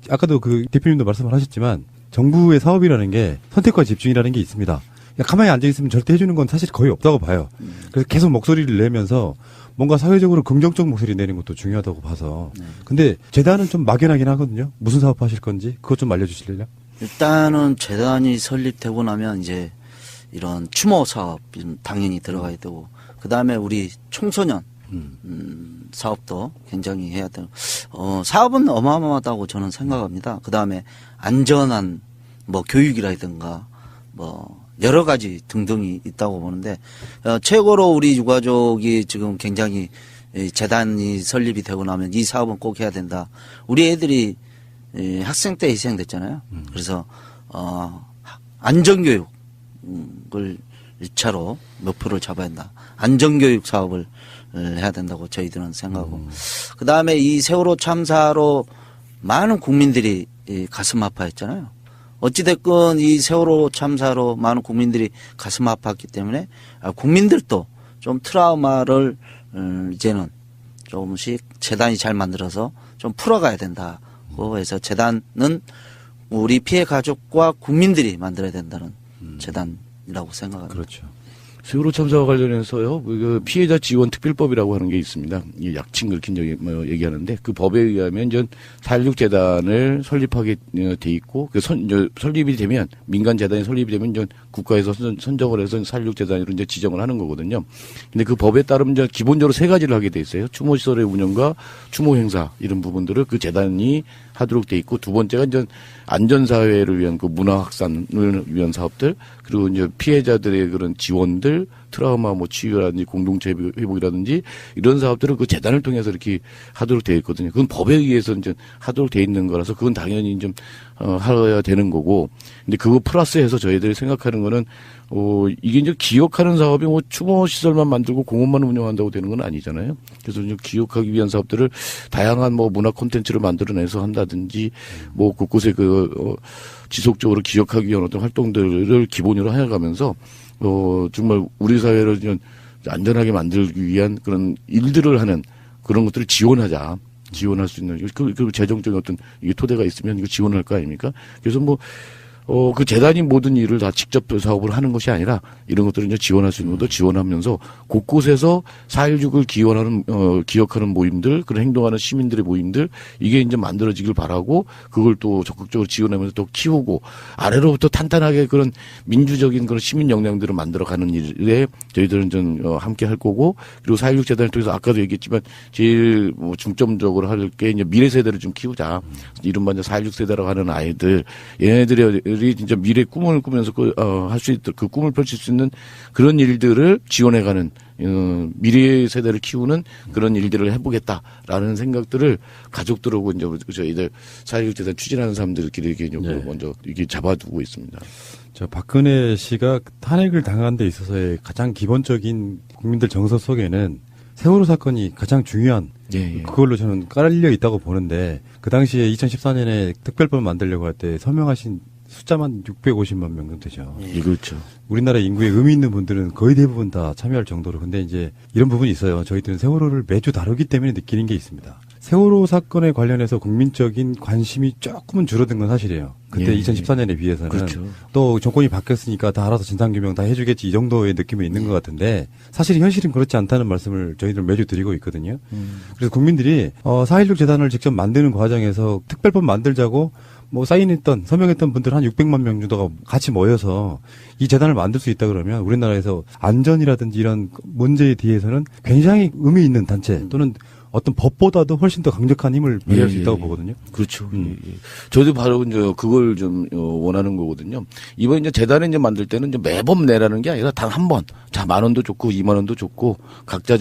아까도 그 대표님도 말씀을 하셨지만 정부의 사업이라는 게 선택과 집중이라는 게 있습니다. 가만히 앉아있으면 절대 해주는 건 사실 거의 없다고 봐요. 그래서 계속 목소리를 내면서 뭔가 사회적으로 긍정적 목소리 내는 것도 중요하다고 봐서. 근데 재단은 좀 막연하긴 하거든요. 무슨 사업 하실 건지 그것 좀 알려주실래요? 일단은 재단이 설립되고 나면 이제 이런 추모 사업 당연히 들어가야 되고 그 다음에 우리 청소년 사업도 굉장히 해야 되고 사업은 어마어마하다고 저는 생각합니다. 그 다음에 안전한 뭐 교육이라든가 뭐 여러 가지 등등이 있다고 보는데 최고로 우리 유가족이 지금 굉장히 재단이 설립이 되고 나면 이 사업은 꼭 해야 된다. 우리 애들이 학생 때 희생됐잖아요. 그래서 안전교육을 1차로 목표를 잡아야 한다. 안전교육 사업을 해야 된다고 저희들은 생각하고 그 다음에 이 세월호 참사로 많은 국민들이 가슴 아파했잖아요. 어찌됐건 이 세월호 참사로 많은 국민들이 가슴 아팠기 때문에 국민들도 좀 트라우마를 이제는 조금씩 재단이 잘 만들어서 좀 풀어가야 된다고 해서 재단은 우리 피해 가족과 국민들이 만들어야 된다는 재단이라고 생각합니다. 그렇죠. 세월호 참사와 관련해서요, 그 피해자 지원 특별법이라고 하는 게 있습니다. 이 약칭 긁힌 적이 얘기하는데 그 법에 의하면 전 4.16 재단을 설립하게 돼 있고 그 설립이 되면 민간 재단이 설립이 되면 전 국가에서 선정을 해서 4.16 재단으로 이제 지정을 하는 거거든요. 근데 그 법에 따르면 전 기본적으로 3가지를 하게 돼 있어요. 추모 시설의 운영과 추모 행사 이런 부분들을 그 재단이 하도록 돼 있고 두 번째가 이제 안전사회를 위한 그 문화 확산을 위한 사업들 그리고 이제 피해자들의 그런 지원들 트라우마 뭐 치유라든지 공동체 회복이라든지 이런 사업들을 그 재단을 통해서 이렇게 하도록 되어 있거든요. 그건 법에 의해서 이제 하도록 되어 있는 거라서 그건 당연히 좀 하여야 되는 거고. 근데 그거 플러스해서 저희들이 생각하는 거는 이게 이제 기억하는 사업이 뭐 추모 시설만 만들고 공원만 운영한다고 되는 건 아니잖아요. 그래서 이제 기억하기 위한 사업들을 다양한 뭐 문화 콘텐츠를 만들어내서 한다든지 뭐 곳곳에 지속적으로 기억하기 위한 어떤 활동들을 기본으로 해가면서 정말 우리 사회를 안전하게 만들기 위한 그런 일들을 하는 그런 것들을 지원하자. 지원할 수 있는, 그 재정적인 어떤 이게 토대가 있으면 이거 지원할 거 아닙니까? 그래서 그 재단이 모든 일을 다 직접 사업을 하는 것이 아니라 이런 것들을 이제 지원할 수 있는 것도 지원하면서 곳곳에서 4.16을 기억하는 모임들, 그런 행동하는 시민들의 모임들, 이게 이제 만들어지길 바라고 그걸 또 적극적으로 지원하면서 또 키우고 아래로부터 탄탄하게 그런 민주적인 그런 시민 역량들을 만들어가는 일에 저희들은 좀 함께 할 거고 그리고 4.16 재단을 통해서 아까도 얘기했지만 제일 뭐 중점적으로 할 게 이제 미래 세대를 좀 키우자. 이른바 이제 4.16 세대라고 하는 아이들, 얘네들이 진짜 미래 꿈을 꾸면서 할 수 있도록 그 꿈을 펼칠 수 있는 그런 일들을 지원해가는 미래 세대를 키우는 그런 일들을 해보겠다라는 생각들을 가족들하고 이제 저희들 4.16 재단 추진하는 사람들끼리 이렇게 먼저 이게 잡아두고 있습니다. 박근혜 씨가 탄핵을 당한 데 있어서의 가장 기본적인 국민들 정서 속에는 세월호 사건이 가장 중요한 그걸로 저는 깔려 있다고 보는데 그 당시에 2014년에 특별법 만들려고 할 때 서명하신 숫자만 650만 명 정도 되죠. 예, 그렇죠. 우리나라 인구에 의미 있는 분들은 거의 대부분 다 참여할 정도로. 근데 이제 이런 부분이 있어요. 저희들은 세월호를 매주 다루기 때문에 느끼는 게 있습니다. 세월호 사건에 관련해서 국민적인 관심이 조금은 줄어든 건 사실이에요. 그때 2014년에 비해서는. 그렇죠. 또 정권이 바뀌었으니까 다 알아서 진상규명 다 해주겠지 이 정도의 느낌이 있는 것 같은데 사실 현실은 그렇지 않다는 말씀을 저희들 매주 드리고 있거든요. 그래서 국민들이 4.16 재단을 직접 만드는 과정에서 특별법 만들자고 뭐 사인했던 서명했던 분들 한 600만 명 정도가 같이 모여서 이 재단을 만들 수 있다 그러면 우리나라에서 안전이라든지 이런 문제에 대해서는 굉장히 의미 있는 단체 또는 어떤 법보다도 훨씬 더 강력한 힘을 발휘할 수 있다고 보거든요. 그렇죠. 저도 바로 이제 그걸 좀 원하는 거거든요. 이번 이제 재단을 이제 만들 때는 이제 매번 내라는 게 아니라 단 한 번. 자, 10,000원도 좋고 20,000원도 좋고 각자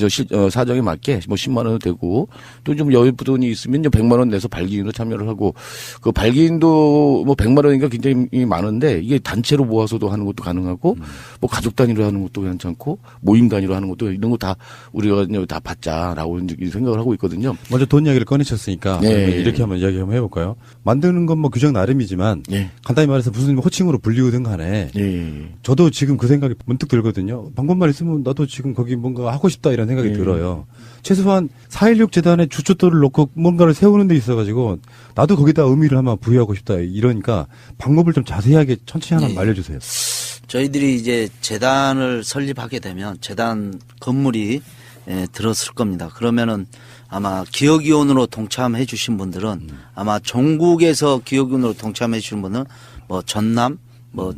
사정에 맞게 뭐 10,000원도 되고 또 좀 여유분이 있으면 이제 100,000원 내서 발기인으로 참여를 하고 그 발기인도 뭐 100,000원이니까 굉장히 많은데 이게 단체로 모아서도 하는 것도 가능하고 뭐 가족 단위로 하는 것도 괜찮고 모임 단위로 하는 것도 이런 거 다 우리가 이제 다 받자라고 생각을 하고 있거든요. 먼저 돈 이야기를 꺼내셨으니까 이렇게 한번 이야기 한번 해볼까요? 만드는 건 뭐 규정 나름이지만 간단히 말해서 무슨 호칭으로 불리우든 간에 저도 지금 그 생각이 문득 들거든요. 방법만 있으면 나도 지금 거기 뭔가 하고 싶다 이런 생각이 들어요. 최소한 4.16 재단의 주춧돌을 놓고 뭔가를 세우는 데 있어가지고 나도 거기다 의미를 한번 부여하고 싶다 이러니까 방법을 좀 자세하게 천천히 하나 알려주세요. 저희들이 이제 재단을 설립하게 되면 재단 건물이 들었을 겁니다. 그러면은 아마 기억위원으로 동참해 주신 분들은 아마 전국에서 기억위원으로 동참해 주신 분은 뭐 전남 뭐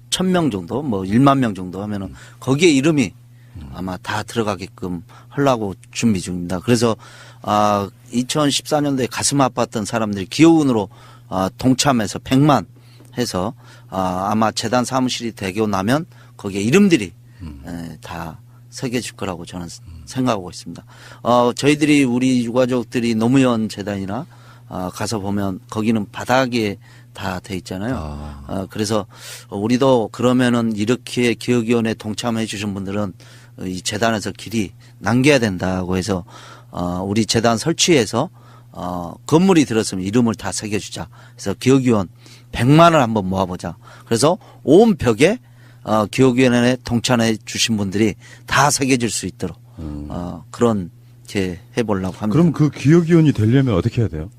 1,000명 정도 뭐 1만 명 정도 하면은 거기에 이름이 아마 다 들어가게끔 하려고 준비 중입니다. 그래서 2014년도에 가슴 아팠던 사람들이 기여운으로 동참해서 100만 해서 아마 재단 사무실이 되고 나면 거기에 이름들이 다 새겨질 거라고 저는 생각하고 있습니다. 저희들이 우리 유가족들이 노무현 재단이나 가서 보면 거기는 바닥에 다 돼 있잖아요. 그래서 우리도 그러면은 이렇게 기억위원회 동참해 주신 분들은 이 재단에서 길이 남겨야 된다고 해서 우리 재단 설치해서 건물이 들었으면 이름을 다 새겨주자. 그래서 기억위원 100만을 한번 모아보자. 그래서 온 벽에 기억위원회에 동참해 주신 분들이 다 새겨질 수 있도록 그런 게 해보려고 합니다. 그럼 그 기억위원이 되려면 어떻게 해야 돼요?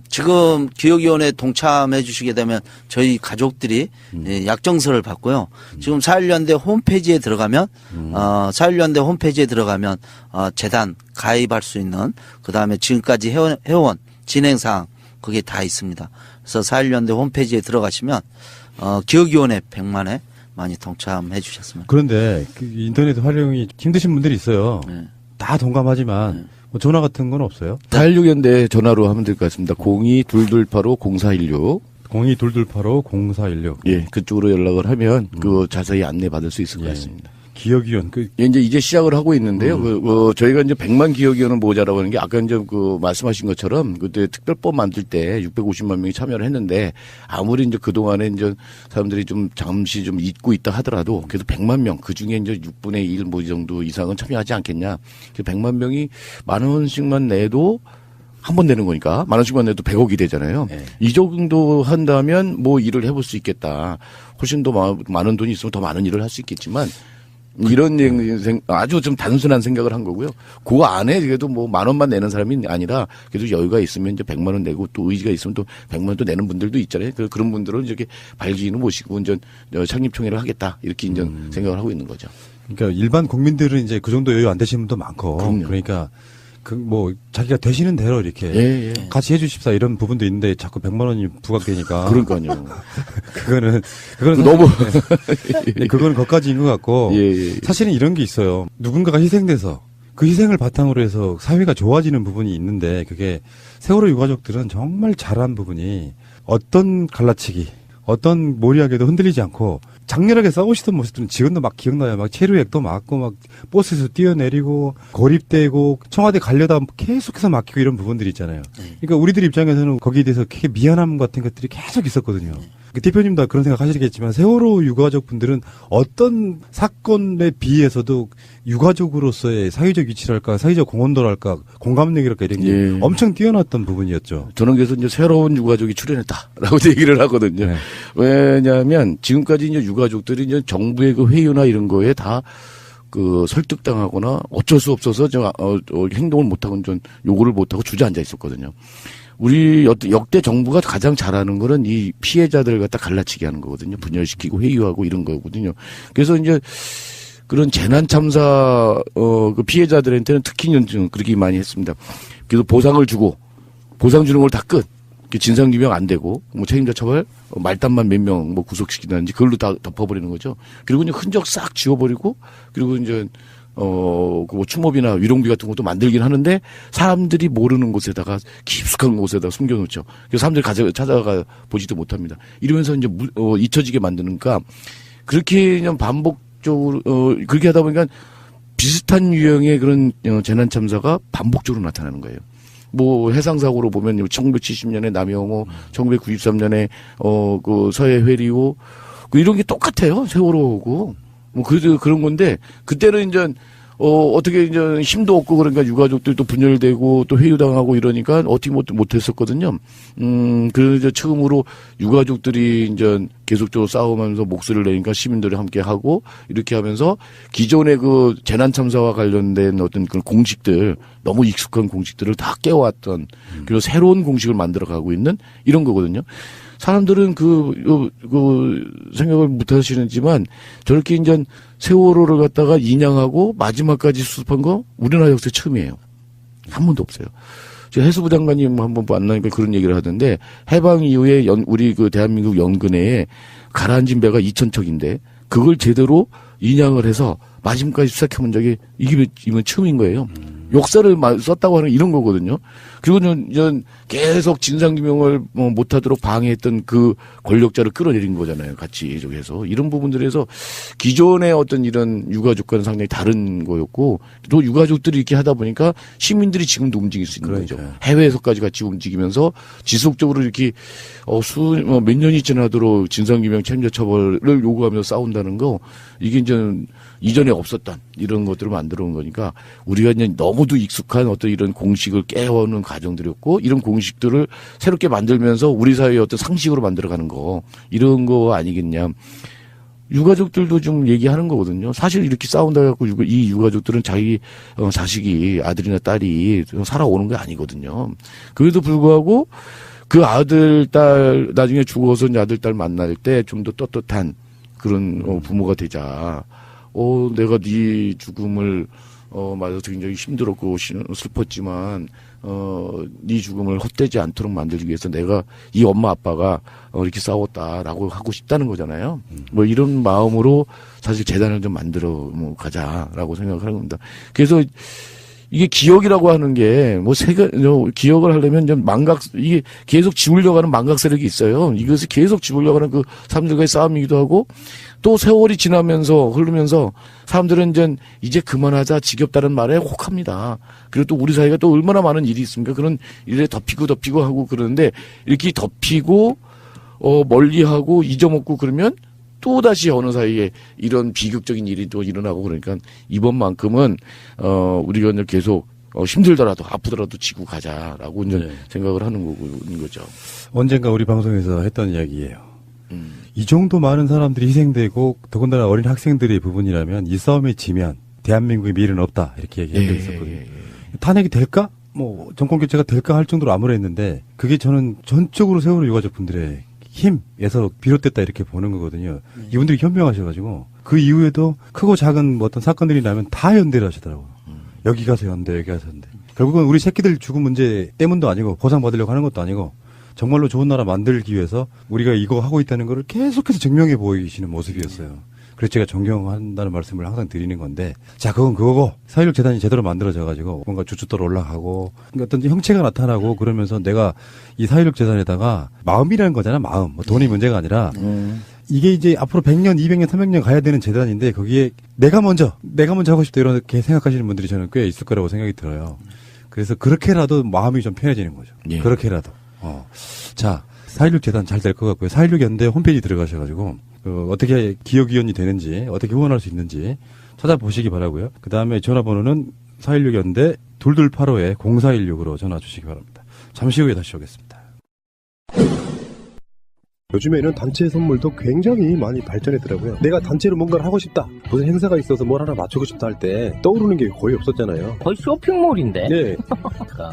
지금 기억위원회에 동참해 주시게 되면 저희 가족들이 약정서를 받고요. 지금 4.1연대 홈페이지에 들어가면 4.1연대 홈페이지에 들어가면 재단 가입할 수 있는 그다음에 지금까지 해온 진행사항 그게 다 있습니다. 그래서 4.1연대 홈페이지에 들어가시면 기억위원회 100만에 많이 동참해 주셨으면. 그런데 그 인터넷 활용이 힘드신 분들이 있어요. 네. 다 동감하지만 뭐 전화 같은 건 없어요? 416연대 전화로 하면 될 것 같습니다. 02-2285-0416. 02-2285-0416. 예, 그쪽으로 연락을 하면 그 자세히 안내 받을 수 있을 것 같습니다. 기억위원 이제 시작을 하고 있는데요. 저희가 이제 100만 기억위원을 모자라고 하는 게 아까 이제 말씀하신 것처럼 그때 특별법 만들 때 650만 명이 참여를 했는데 아무리 이제 그동안에 이제 사람들이 좀 잠시 좀 잊고 있다 하더라도 그래도 100만 명 그중에 이제 6분의 1 뭐 이 정도 이상은 참여하지 않겠냐. 100만 명이 10,000원씩만 내도 한 번 내는 거니까 10,000원씩만 내도 100억이 되잖아요. 네. 이 정도 한다면 뭐 일을 해볼 수 있겠다. 훨씬 더 많은 돈이 있으면 더 많은 일을 할 수 있겠지만 이런 아주 좀 단순한 생각을 한 거고요. 그 안에 그래도 뭐 10,000원만 내는 사람이 아니라 그래도 여유가 있으면 이제 100만 원 내고 또 의지가 있으면 또 100만 원도 내는 분들도 있잖아요. 그런 분들은 이렇게 발기인을 모시고 이제 창립총회를 하겠다 이렇게 이제 생각을 하고 있는 거죠. 그러니까 일반 국민들은 이제 그 정도 여유 안 되시는 분도 많고 그럼요. 그러니까 뭐 자기가 되시는 대로 이렇게 같이 해주십사 이런 부분도 있는데 자꾸 100만 원이 부각되니까 그러니까요. 그거는 너무 그거는 거기까지인 것 같고 사실은 이런 게 있어요. 누군가가 희생돼서 그 희생을 바탕으로 해서 사회가 좋아지는 부분이 있는데 그게 세월호 유가족들은 정말 잘한 부분이 어떤 갈라치기 어떤 모리하게도 흔들리지 않고 장렬하게 싸우시던 모습들은 지금도 막 기억나요. 막 체류액도 맞고 막 버스에서 뛰어내리고 고립되고 청와대 가려다 계속해서 막히고 이런 부분들이 있잖아요. 그러니까 우리들 입장에서는 거기에 대해서 되게 미안함 같은 것들이 계속 있었거든요. 그 대표님도 그런 생각 하시겠지만 세월호 유가족 분들은 어떤 사건에 비해서도 유가족으로서의 사회적 위치랄까 사회적 공헌도랄까 공감력이랄까 이런 게 엄청 뛰어났던 부분이었죠. 저는 그래서 이제 새로운 유가족이 출연했다라고 얘기를 하거든요. 네. 왜냐하면 지금까지 이제 유가족들이 이제 정부의 그 회유나 이런 거에 다 설득당하거나 어쩔 수 없어서 행동을 못하고 좀 요구를 못하고 주저앉아 있었거든요. 우리 역대 정부가 가장 잘하는 거는 이 피해자들 갖다 갈라치기 하는 거거든요. 분열시키고 회유하고 이런 거거든요. 그래서 이제 그런 재난 참사 그 피해자들한테는 특히 그렇게 많이 했습니다. 그래서 보상을 주고 보상 주는 걸 다 끝. 진상 규명 안 되고 뭐 책임자 처벌 말단만 몇 명 뭐 구속시키든지 그걸로 다 덮어버리는 거죠. 그리고 이제 흔적 싹 지워버리고 그리고 이제 뭐 추모비나 위롱비 같은 것도 만들긴 하는데 사람들이 모르는 곳에다가 깊숙한 곳에다가 숨겨놓죠. 그래서 사람들이 찾아가 보지도 못합니다. 이러면서 이제 잊혀지게 만드니까 그렇게 그냥 반복적으로 그렇게 하다 보니까 비슷한 유형의 그런 재난 참사가 반복적으로 나타나는 거예요. 뭐 해상사고로 보면 1970년에 남영호, 1993년에 그 서해 회리호 이런 게 똑같아요. 세월호고 뭐 그래도 그런 건데 그때는 이제 어떻게 이제 힘도 없고 그러니까 유가족들도 분열되고 또 회유당하고 이러니까 어떻게 못했었거든요. 그래서 처음으로 유가족들이 이제 계속적으로 싸우면서 목소리를 내니까 시민들이 함께 하고 이렇게 하면서 기존의 그 재난 참사와 관련된 어떤 그런 공식들 너무 익숙한 공식들을 다 깨워왔던 그리고 새로운 공식을 만들어가고 있는 이런 거거든요. 사람들은 그 생각을 못 하시는지만 저렇게 이제 세월호를 갖다가 인양하고 마지막까지 수습한 거 우리나라 역사에 처음이에요. 한 번도 없어요. 제가 해수부 장관님 한번 만나니까 그런 얘기를 하던데 해방 이후에 우리 그 대한민국 연근해에 가라앉은 배가 2,000척인데 그걸 제대로 인양을 해서 마지막까지 수색해본 적이 이번 처음인 거예요. 역사를 썼다고 하는 이런 거거든요. 그리고 전 계속 진상규명을 못하도록 방해했던 그 권력자를 끌어내린 거잖아요. 같이 해서 이런 부분들에서 기존의 어떤 이런 유가족과는 상당히 다른 거였고 또 유가족들이 이렇게 하다 보니까 시민들이 지금도 움직일 수 있는 거죠. 해외에서까지 같이 움직이면서 지속적으로 이렇게 몇 년이 지나도록 진상규명 책임자 처벌을 요구하면서 싸운다는 거 이게 이제 이전에 없었던 이런 것들을 만들어 온 거니까 우리가 이제 너무도 익숙한 어떤 이런 공식을 깨워오는 과정들이었고 이런 공식들을 새롭게 만들면서 우리 사회의 어떤 상식으로 만들어가는 거 이런 거 아니겠냐. 유가족들도 좀 얘기하는 거거든요. 사실 이렇게 싸운다 해갖고 이 유가족들은 자기 자식이 아들이나 딸이 살아오는 게 아니거든요. 그래도 불구하고 그 아들, 딸 나중에 죽어서 이제 아들, 딸 만날 때 좀 더 떳떳한 그런 부모가 되자. 내가 네 죽음을 맞아서 굉장히 힘들었고 슬펐지만 네 죽음을 헛되지 않도록 만들기 위해서 내가 이 엄마 아빠가 이렇게 싸웠다라고 하고 싶다는 거잖아요. 뭐 이런 마음으로 사실 재단을 좀 만들어 가자라고 생각을 하는 겁니다. 그래서 이게 기억이라고 하는 게 기억을 하려면 좀 이게 계속 지우려고 하는 망각 세력이 있어요. 이것을 계속 지우려고 하는 그 사람들과의 싸움이기도 하고 또 세월이 흐르면서 사람들은 이제 그만하자 지겹다는 말에 혹합니다. 그리고 또 우리 사회가 또 얼마나 많은 일이 있습니까? 그런 일에 덮이고 하고 그러는데 이렇게 덮이고 멀리하고 잊어먹고 그러면 또 다시 어느 사이에 이런 비극적인 일이 또 일어나고 그러니까 이번만큼은 우리가 이제 계속 힘들더라도 아프더라도 지고 가자라고 이제 생각을 하는 거죠. 언젠가 우리 방송에서 했던 이야기예요. 이 정도 많은 사람들이 희생되고 더군다나 어린 학생들의 부분이라면 이 싸움에 지면 대한민국의 미래는 없다 이렇게 얘기한 적이 있었거든요. 탄핵이 될까? 정권 교체가 될까 할 정도로 암울했는데 그게 저는 전적으로 세월호 유가족분들의 힘에서 비롯됐다 이렇게 보는 거거든요. 이분들이 현명하셔가지고 그 이후에도 크고 작은 어떤 사건들이 나면 다 연대를 하시더라고요. 여기 가서 연대, 여기 가서 연대. 결국은 우리 새끼들 죽은 문제 때문도 아니고 보상받으려고 하는 것도 아니고 정말로 좋은 나라 만들기 위해서 우리가 이거 하고 있다는 거를 계속해서 증명해 보이시는 모습이었어요. 그래서 제가 존경한다는 말씀을 항상 드리는 건데, 자, 그건 그거고, 4.16 재단이 제대로 만들어져가지고, 뭔가 주춧돌 올라가고, 어떤 형체가 나타나고, 그러면서 내가 이 4.16 재단에다가 마음이라는 거잖아, 마음. 돈이 문제가 아니라, 이게 이제 앞으로 100년, 200년, 300년 가야 되는 재단인데, 거기에 내가 먼저 하고 싶다, 이렇게 생각하시는 분들이 저는 꽤 있을 거라고 생각이 들어요. 그래서 그렇게라도 마음이 좀 편해지는 거죠. 그렇게라도. 자, 4.16 재단 잘 될 것 같고요. 4.16 연대 홈페이지 들어가셔가지고, 어떻게 기억위원이 되는지, 어떻게 후원할 수 있는지 찾아보시기 바라고요. 그 다음에 전화번호는 4.16 연대 2285-0416으로 전화 주시기 바랍니다. 잠시 후에 다시 오겠습니다. 요즘에는 단체 선물도 굉장히 많이 발전했더라고요. 내가 단체로 뭔가를 하고 싶다, 무슨 행사가 있어서 뭘 하나 맞추고 싶다 할 때 떠오르는 게 거의 없었잖아요. 거의 쇼핑몰인데. 네.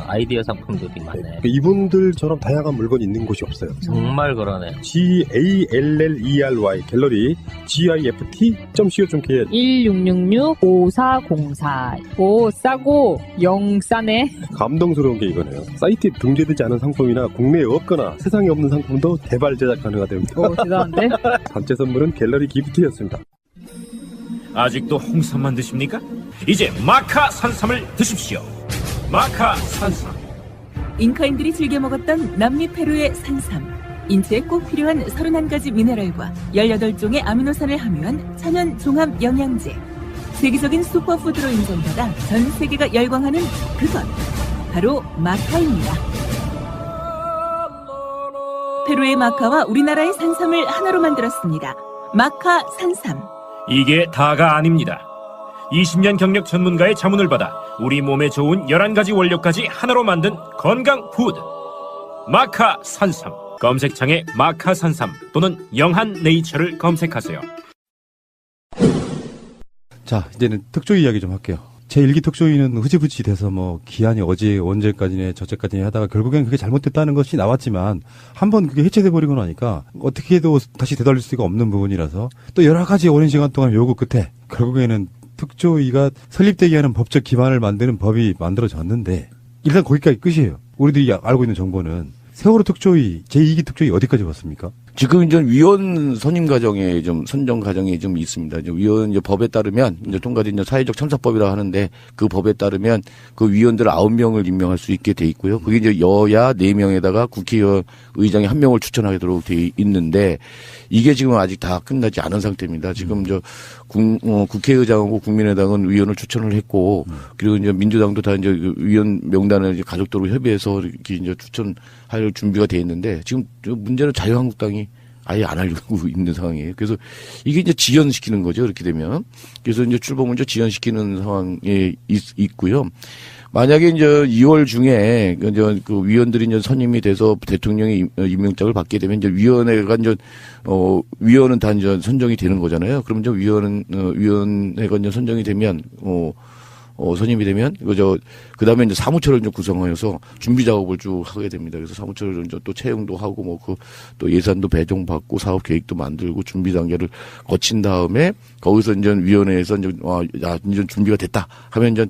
아이디어 상품들이 많네. 이분들처럼 다양한 물건이 있는 곳이 없어요. 정말 그러네. GALLERY 갤러리 gift.co.kr 1666-5404. 오, 싸고 영 싸네. 감동스러운 게 이거네요. 사이트에 등재되지 않은 상품이나 국내에 없거나 세상에 없는 상품도 개발 제작 가능하답니다. 오, 대단한데? 단체 선물은 갤러리 기프트였습니다. 아직도 홍삼만 드십니까? 이제 마카 산삼을 드십시오. 마카 산삼. 잉카인들이 즐겨 먹었던 남미 페루의 산삼. 인체에 꼭 필요한 31가지 미네랄과 18종의 아미노산을 함유한 천연 종합 영양제. 세계적인 슈퍼푸드로 인정받아 전 세계가 열광하는 그것. 바로 마카입니다. 페루의 마카와 우리나라의 산삼을 하나로 만들었습니다. 마카 산삼. 이게 다가 아닙니다. 20년 경력 전문가의 자문을 받아 우리 몸에 좋은 11가지 원료까지 하나로 만든 건강 푸드. 마카 산삼. 검색창에 마카 산삼 또는 영한 네이처를 검색하세요. 자, 이제는 특조 이야기 좀 할게요. 제 일기 특조위는 흐지부지 돼서 기한이 언제까지네 저째까지네 하다가 결국엔 그게 잘못됐다는 것이 나왔지만 한번 그게 해체돼 버리고 나니까 어떻게 해도 다시 되돌릴 수가 없는 부분이라서 또 여러 가지 오랜 시간 동안 요구 끝에 결국에는 특조위가 설립되게 하는 법적 기반을 만드는 법이 만들어졌는데 일단 거기까지 끝이에요. 우리들이 알고 있는 정보는 세월호 특조위, 제2기 특조위 어디까지 왔습니까? 지금 이제 위원 선임 과정에 좀 선정 과정이 좀 있습니다. 이제 위원 이제 법에 따르면 이제 통과된 이제 사회적 참사법이라고 하는데 그 법에 따르면 그 위원들 9명을 임명할 수 있게 돼 있고요. 그게 이제 여야 4명에다가 국회의원 의장이 1명을 추천하도록 돼 있는데 이게 지금 아직 다 끝나지 않은 상태입니다. 지금 저 국회의장하고 국민의당은 위원을 추천을 했고 그리고 이제 민주당도 다 이제 위원 명단을 이제 가족들로 협의해서 이렇게 이제 추천할 준비가 돼 있는데 지금 문제는 자유한국당이 아예 안 하려고 있는 상황이에요. 그래서 이게 이제 지연시키는 거죠. 이렇게 되면. 그래서 이제 출범을 이제 지연시키는 상황에 있고요. 만약에 이제 2월 중에 이제 그 위원들이 이제 선임이 돼서 대통령의 임명장을 받게 되면 이제 위원회가 이제 위원은 다 이제 선정이 되는 거잖아요. 그럼 이제 위원회가 이제 선정이 되면 선임이 되면 그 다음에 이제 사무처를 좀 구성하여서 준비 작업을 쭉 하게 됩니다. 그래서 사무처를 이제 또 채용도 하고 또 예산도 배정받고 사업 계획도 만들고 준비 단계를 거친 다음에 거기서 이제 위원회에서 이제 이제 준비가 됐다 하면 이제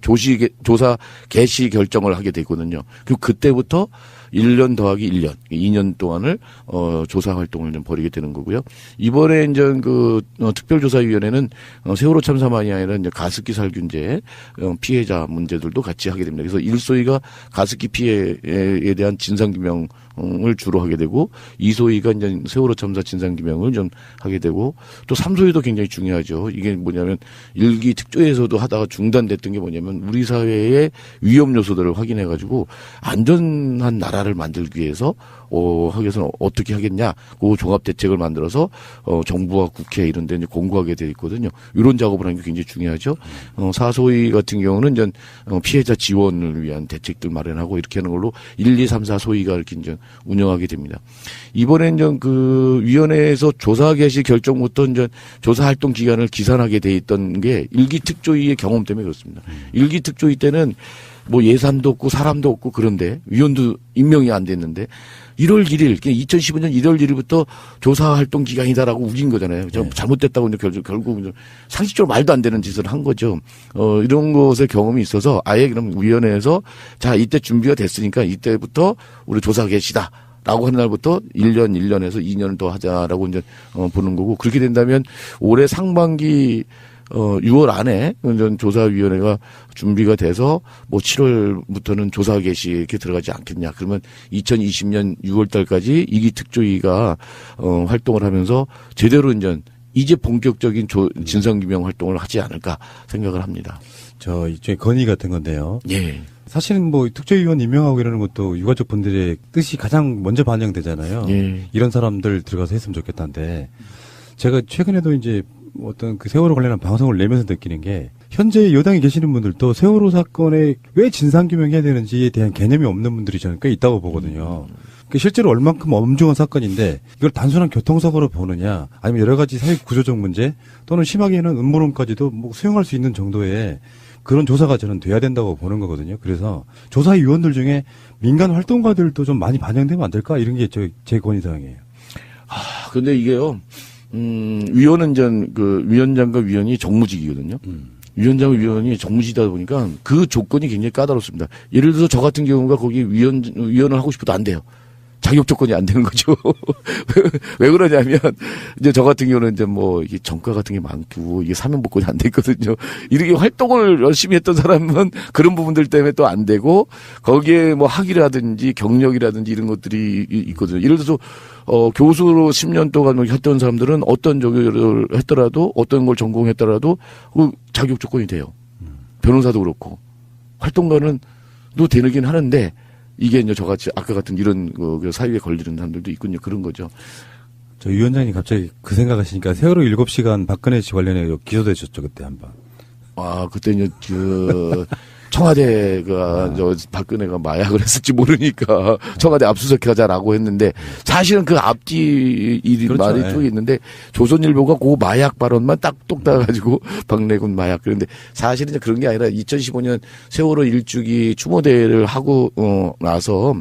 조사 개시 결정을 하게 되거든요. 그리고 그때부터 1년 더하기 1년, 2년 동안을, 조사 활동을 좀 벌이게 되는 거고요. 이번에 이제 특별조사위원회는, 세월호 참사만이 아니라 이제 가습기 살균제, 피해자 문제들도 같이 하게 됩니다. 그래서 1소위가 가습기 피해에 대한 진상규명을 주로 하게 되고, 2소위가 이제 세월호 참사 진상규명을 좀 하게 되고, 또 3소위도 굉장히 중요하죠. 이게 뭐냐면, 1기 특조에서도 하다가 중단됐던 게 뭐냐면, 우리 사회의 위험 요소들을 확인해가지고, 안전한 나라를 만들기 위해서 하기 위해서는 어떻게 하겠냐 그 종합대책을 만들어서 정부와 국회 이런 데 이제 공고하게 되어 있거든요. 이런 작업을 하는 게 굉장히 중요하죠. 사소위 같은 경우는 이제 피해자 지원을 위한 대책들 마련하고 이렇게 하는 걸로 1, 2, 3, 4소위가 이렇게 이제 운영하게 됩니다. 이번에 이제 그 위원회에서 조사 개시 결정부터 이제 조사 활동 기간을 기산하게 돼 있던 게 1기 특조위의 경험 때문에 그렇습니다. 1기 특조위 때는 뭐 예산도 없고 사람도 없고 그런데 위원도 임명이 안 됐는데 1월 1일, 2015년 1월 1일부터 조사 활동 기간이다라고 우긴 거잖아요. 네. 잘못됐다고 이제 결국 상식적으로 말도 안 되는 짓을 한 거죠. 이런 것의 경험이 있어서 아예 그럼 위원회에서 자, 이때 준비가 됐으니까 이때부터 우리 조사 개시다. 라고 하는 날부터 1년에서 2년을 더 하자라고 이제 보는 거고 그렇게 된다면 올해 상반기 6월 안에 조사위원회가 준비가 돼서 뭐 7월부터는 조사 개시 이렇게 들어가지 않겠냐. 그러면 2020년 6월 달까지 2기 특조위가 활동을 하면서 제대로 이제 본격적인 진상규명 활동을 하지 않을까 생각을 합니다. 일종의 건의 같은 건데요. 예. 사실은 뭐 특조위원 임명하고 이러는 것도 유가족 분들의 뜻이 가장 먼저 반영되잖아요. 예. 이런 사람들 들어가서 했으면 좋겠다는데 제가 최근에도 이제 어떤 그 세월호 관련한 방송을 내면서 느끼는 게 현재 여당에 계시는 분들도 세월호 사건에 왜 진상규명해야 되는지에 대한 개념이 없는 분들이 저는 꽤 있다고 보거든요. 실제로 얼만큼 엄중한 사건인데 이걸 단순한 교통사고로 보느냐 아니면 여러 가지 사회 구조적 문제 또는 심하게는 음모론까지도 뭐 수용할 수 있는 정도의 그런 조사가 저는 돼야 된다고 보는 거거든요. 그래서 조사위원들 중에 민간 활동가들도 좀 많이 반영되면 안 될까 이런 게 제 건의사항이에요. 근데 이게요. 위원은 위원장과 위원이 정무직이거든요. 위원장과 위원이 정무직이다 보니까 그 조건이 굉장히 까다롭습니다. 예를 들어서 저 같은 경우가 거기 위원을 하고 싶어도 안 돼요. 자격 조건이 안 되는 거죠. 왜 그러냐면, 이제 저 같은 경우는 이제 뭐, 이게 정가 같은 게 많고, 이게 사면복권이 안 됐거든요. 이렇게 활동을 열심히 했던 사람은 그런 부분들 때문에 또 안 되고, 거기에 뭐 학위라든지 경력이라든지 이런 것들이 있거든요. 예를 들어서, 교수로 10년 동안 했던 사람들은 어떤 조교를 했더라도, 어떤 걸 전공했더라도, 그 자격 조건이 돼요. 변호사도 그렇고, 활동가는 또 되긴 하는데, 이게 이제 저같이 아까 같은 이런 사유에 걸리는 사람들도 있군요. 그런 거죠. 저 위원장님 갑자기 그 생각하시니까 세월호 7시간 박근혜 씨 관련해 기소되셨죠 그때 한번. 그때 이제 청와대가 박근혜가 마약을 했을지 모르니까 청와대 압수수색하자라고 했는데 사실은 그 앞뒤 일이 그렇죠. 말이 쭉 있는데 조선일보가 그 마약 발언만 딱 따가지고 박래군 마약 그런데 사실은 이제 그런 게 아니라 2015년 세월호 일주기 추모대회를 하고 나서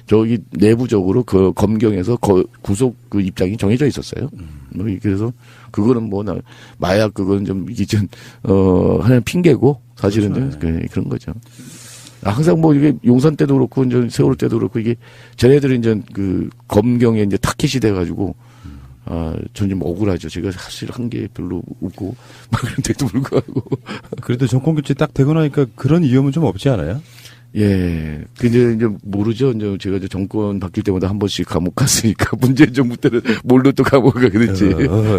저기 내부적으로 그 검경에서 구속 그 입장이 정해져 있었어요. 그래서 그거는 마약 그거는 좀 이게 하나의 핑계고 사실은 그렇죠. 그런 거죠. 항상 이게 용산 때도 그렇고 이제 세월호 때도 그렇고 이게 쟤네들이 이제 그 검경에 이제 타켓이 돼가지고 전 좀 억울하죠. 제가 사실 한 게 별로 없고, 막 그런데도 불구하고. 그래도 정권교체 딱 되고 나니까 그런 위험은 좀 없지 않아요? 예. 근데 이제 모르죠. 이제 제가 이제 정권 바뀔 때마다 한 번씩 감옥 갔으니까 문재인 정부 때는 뭘로 또 감옥 가겠는지.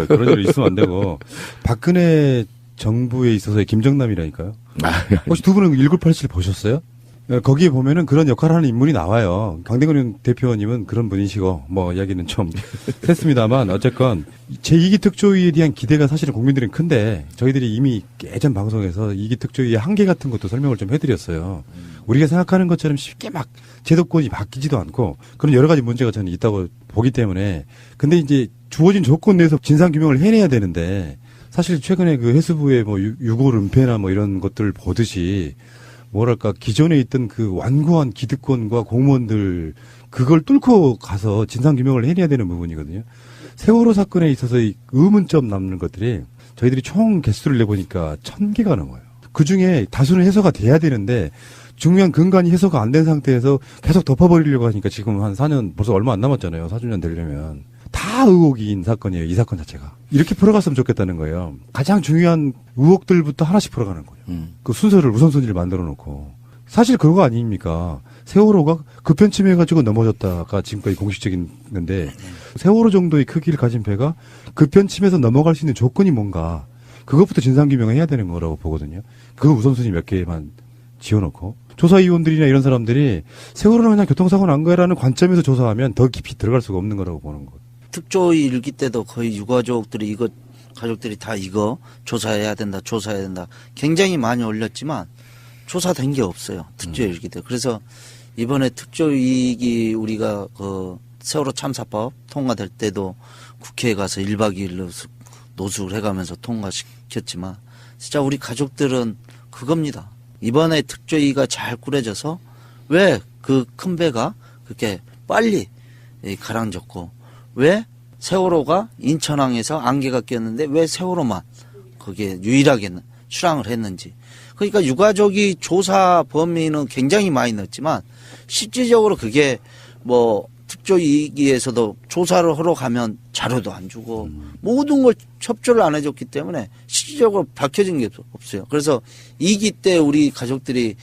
그런 일 있으면 안 되고. 박근혜 정부에 있어서의 김정남이라니까요. 혹시 두 분은 1987 보셨어요? 거기에 보면은 그런 역할을 하는 인물이 나와요. 강대근 대표님은 그런 분이시고, 뭐, 이야기는 좀 했습니다만, 어쨌건, 제2기 특조위에 대한 기대가 사실은 국민들은 큰데, 저희들이 이미 예전 방송에서 2기 특조위의 한계 같은 것도 설명을 좀 해드렸어요. 우리가 생각하는 것처럼 쉽게 막 제도권이 바뀌지도 않고, 그런 여러 가지 문제가 저는 있다고 보기 때문에, 근데 이제 주어진 조건 내에서 진상규명을 해내야 되는데, 사실 최근에 그 해수부의 뭐 6.5 은폐나 뭐 이런 것들을 보듯이, 뭐랄까 기존에 있던 그 완고한 기득권과 공무원들 그걸 뚫고 가서 진상규명을 해내야 되는 부분이거든요. 세월호 사건에 있어서 이 의문점 남는 것들이 저희들이 총 개수를 내보니까 1000개가 넘어요. 그중에 다수는 해소가 돼야 되는데 중요한 근간이 해소가 안 된 상태에서 계속 덮어버리려고 하니까 지금 한 4년 벌써 얼마 안 남았잖아요. 4주년 되려면. 다 의혹인 사건이에요. 이 사건 자체가. 이렇게 풀어갔으면 좋겠다는 거예요. 가장 중요한 의혹들부터 하나씩 풀어가는 거예요. 그 순서를 우선순위를 만들어 놓고. 사실 그거 아닙니까? 세월호가 급편침해가지고 넘어졌다가 지금까지 공식적인 건데 세월호 정도의 크기를 가진 배가 급편침해서 넘어갈 수 있는 조건이 뭔가 그것부터 진상규명을 해야 되는 거라고 보거든요. 그 우선순위 몇 개만 지어놓고 조사위원들이나 이런 사람들이 세월호는 그냥 교통사고 난 거라는 관점에서 조사하면 더 깊이 들어갈 수가 없는 거라고 보는 거예요. 특조위 일기 때도 거의 유가족들이 가족들이 다 이거 조사해야 된다, 조사해야 된다. 굉장히 많이 올렸지만 조사된 게 없어요. 특조위 일기 때. 그래서 이번에 특조위기 우리가 그 세월호 참사법 통과될 때도 국회에 가서 1박 2일로 노숙을 해가면서 통과시켰지만 진짜 우리 가족들은 그겁니다. 이번에 특조위가 잘 꾸려져서 왜 그 큰 배가 그렇게 빨리 가라앉았고 왜 세월호가 인천항에서 안개가 꼈는데 왜 세월호만 거기에 유일하게 출항을 했는지. 그러니까 유가족이 조사 범위는 굉장히 많이 넣었지만 실질적으로 그게 뭐 특조위기에서도 조사를 하러 가면 자료도 안 주고 모든 걸 협조를 안 해줬기 때문에 실질적으로 밝혀진 게 없어요. 그래서 2기 때 우리 가족들이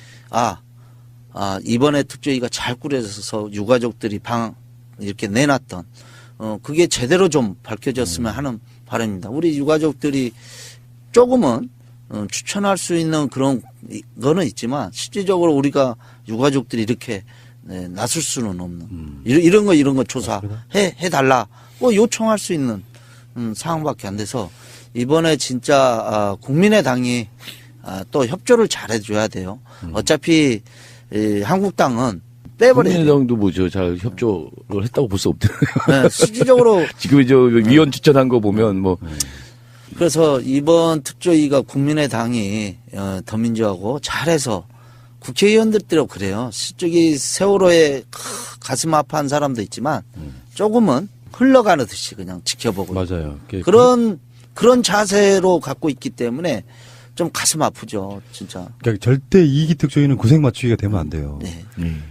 이번에 특조위가 잘 꾸려져서 유가족들이 이렇게 내놨던 그게 제대로 좀 밝혀졌으면 하는 바람입니다. 우리 유가족들이 조금은 추천할 수 있는 그런 거는 있지만 실질적으로 우리가 유가족들이 이렇게 나설 수는 없는 이런 거 조사해달라 요청할 수 있는 상황밖에 안 돼서 이번에 진짜 국민의당이 또 협조를 잘해줘야 돼요. 어차피 한국당은 빼버려야 돼요. 국민의당도 뭐죠? 잘 협조를 했다고 볼 수 없잖아요. 네, 실질적으로 지금 위원 추천한 거 보면 뭐 그래서 이번 특조위가 국민의당이 더민주하고 잘해서 국회의원들도 그래요. 저기 세월호에 가슴 아파한 사람도 있지만 조금은 흘러가는 듯이 그냥 지켜보고 맞아요. 그런 자세로 갖고 있기 때문에 좀 가슴 아프죠, 진짜. 그러니까 절대 2기 특조위는 구색 맞추기가 되면 안 돼요. 네.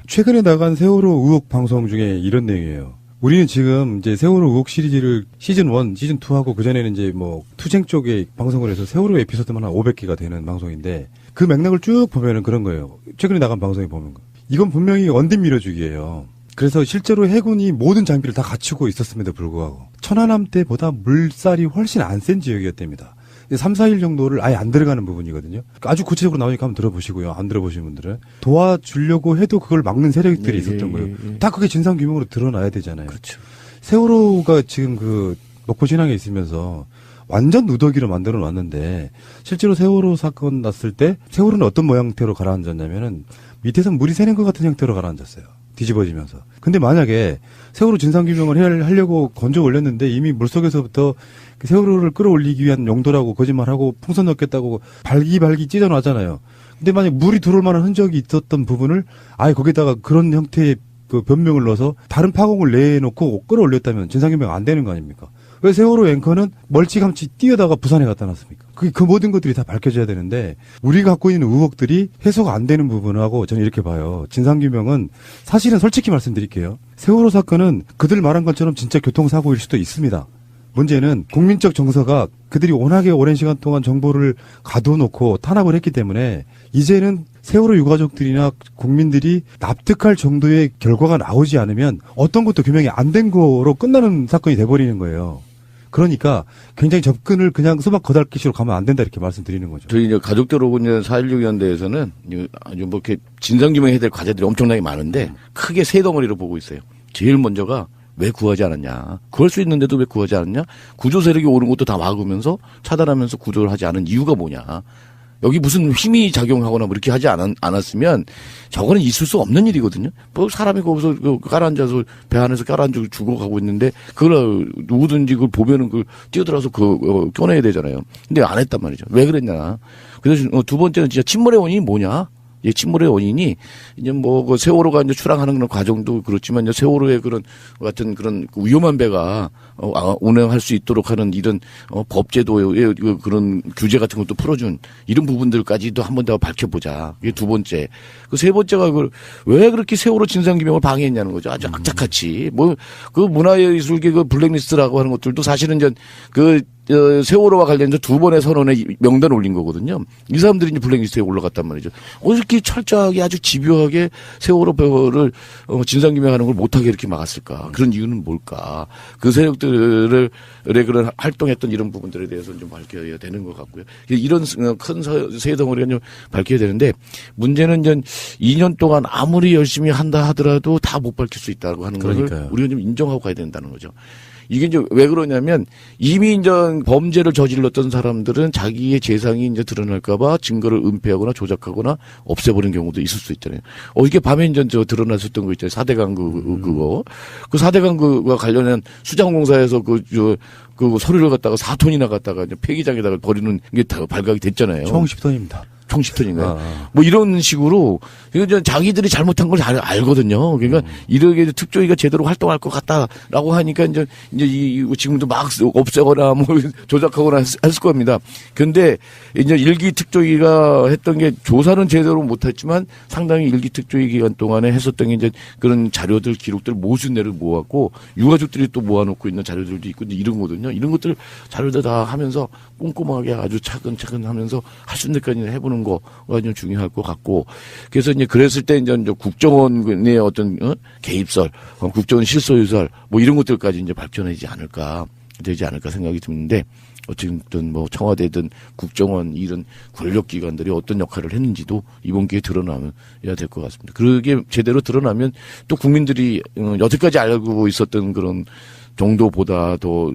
최근에 나간 세월호 의혹 방송 중에 이런 내용이에요. 우리는 지금 이제 세월호 의혹 시리즈를 시즌 1, 시즌 2 하고 그전에는 이제 뭐 투쟁 쪽에 방송을 해서 세월호 에피소드만 한 500개가 되는 방송인데 그 맥락을 쭉 보면은 그런 거예요. 최근에 나간 방송에 보면. 이건 분명히 언딘 밀어주기예요. 그래서 실제로 해군이 모든 장비를 다 갖추고 있었음에도 불구하고 천안함 때보다 물살이 훨씬 안 센 지역이었답니다. 3, 4일 정도를 아예 안 들어가는 부분이거든요. 아주 구체적으로 나오니까 한번 들어보시고요. 안 들어보신 분들은. 도와주려고 해도 그걸 막는 세력들이 있었던 거예요. 다 그게 진상규명으로 드러나야 되잖아요. 그렇죠. 세월호가 지금 그 녹포 진항에 있으면서 완전 누더기로 만들어 놨는데 실제로 세월호 사건 났을 때 세월호는 어떤 모양태로 가라앉았냐면은 밑에서 물이 새는 것 같은 형태로 가라앉았어요. 뒤집어지면서. 근데 만약에 세월호 진상규명을 하려고 건져 올렸는데 이미 물속에서부터 그 세월호를 끌어올리기 위한 용도라고 거짓말하고 풍선 넣겠다고 발기 찢어놨잖아요. 근데 만약 물이 들어올 만한 흔적이 있었던 부분을 아예 거기다가 그런 형태의 그 변명을 넣어서 다른 파공을 내놓고 끌어올렸다면 진상규명 안 되는 거 아닙니까? 왜 세월호 앵커는 멀찌감치 뛰어다가 부산에 갖다 놨습니까? 그 모든 것들이 다 밝혀져야 되는데 우리가 갖고 있는 의혹들이 해소가 안 되는 부분하고 저는 이렇게 봐요. 진상규명은 사실은 솔직히 말씀드릴게요. 세월호 사건은 그들 말한 것처럼 진짜 교통사고일 수도 있습니다. 문제는 국민적 정서가 그들이 워낙에 오랜 시간 동안 정보를 가둬놓고 탄압을 했기 때문에 이제는 세월호 유가족들이나 국민들이 납득할 정도의 결과가 나오지 않으면 어떤 것도 규명이 안 된 거로 끝나는 사건이 돼버리는 거예요. 그러니까 굉장히 접근을 그냥 수박 거달기식으로 가면 안 된다 이렇게 말씀드리는 거죠. 저희 이제 가족들하고 이제 4.16 연대에서는 아주 뭐 이렇게 진상규명해야 될 과제들이 엄청나게 많은데 크게 세 덩어리로 보고 있어요. 제일 먼저가 왜 구하지 않았냐. 구할 수 있는데도 왜 구하지 않았냐. 구조 세력이 오는 것도 다 막으면서 차단하면서 구조를 하지 않은 이유가 뭐냐. 여기 무슨 힘이 작용하거나 뭐 이렇게 하지 않았으면 저거는 있을 수 없는 일이거든요. 뭐 사람이 거기서 깔아앉아서 배 안에서 깔아앉아 죽어가고 있는데 그걸 누구든지 그걸 보면은 그걸 뛰어들어서 껴내야 되잖아요. 근데 안 했단 말이죠. 왜 그랬냐. 그래서 두 번째는 진짜 침몰의 원인이 뭐냐. 이 침몰의 원인이 이제 뭐 그 세월호가 이제 출항하는 그런 과정도 그렇지만 이제 세월호의 그런 같은 그런 위험한 배가 운행할 수 있도록 하는 이런 법제도의 그런 규제 같은 것도 풀어준 이런 부분들까지도 한번 더 밝혀보자. 이게 두 번째. 그 세 번째가 왜 그렇게 세월호 진상규명을 방해했냐는 거죠. 아주 악착같이 뭐 그 문화예술계 그 블랙리스트라고 하는 것들도 사실은 이제 세월호와 관련해서 두 번의 선언에 명단 올린 거거든요. 이 사람들이 이제 블랙리스트에 올라갔단 말이죠. 이렇게 철저하게 아주 집요하게 세월호를 진상규명하는 걸 못하게 이렇게 막았을까? 그런 이유는 뭘까? 그 세력들의 그런 활동했던 이런 부분들에 대해서는 좀 밝혀야 되는 것 같고요. 이런 큰 세 덩어리가 좀 밝혀야 되는데 문제는 이제 2년 동안 아무리 열심히 한다 하더라도 다 못 밝힐 수 있다고 하는 걸 우리가 좀 인정하고 가야 된다는 거죠. 이게 이제 왜 그러냐면 이미 이제 범죄를 저질렀던 사람들은 자기의 재상이 이제 드러날까봐 증거를 은폐하거나 조작하거나 없애버린 경우도 있을 수 있잖아요. 이게 밤에 이제 드러났었던 거 있잖아요. 4대 강그 그거. 그 4대 강그와 관련한 수장공사에서 그 서류를 갖다가 4톤이나 갖다가 이제 폐기장에다가 버리는 게 다 발각이 됐잖아요. 총 10톤입니다. 총 10톤인가요? 뭐 이런 식으로 이거 자기들이 잘못한 걸 잘 알거든요. 그러니까 이렇게 특조위가 제대로 활동할 것 같다라고 하니까 이제 지금도 막 없애거나 뭐 조작하거나 했을 겁니다. 그런데 이제 일기 특조위가 했던 게 조사는 제대로 못했지만 상당히 일기 특조위 기간 동안에 했었던 게 이제 그런 자료들 기록들 모순내를 모았고 유가족들이 또 모아놓고 있는 자료들도 있고 이제 이런 거거든요. 이런 것들 자료들 다 하면서 꼼꼼하게 아주 차근차근 하면서 할 수 있는 데까지 해보는 거가 좀 중요할 것 같고 그래서 이제 그랬을 때 이제 국정원의 어떤 개입설, 국정원 실소유설 뭐 이런 것들까지 이제 밝혀내지 되지 않을까 생각이 드는데 어쨌든 뭐 청와대든 국정원 이런 권력기관들이 어떤 역할을 했는지도 이번 기회에 드러나야 될 것 같습니다. 그게 제대로 드러나면 또 국민들이 여태까지 알고 있었던 그런 정도보다 더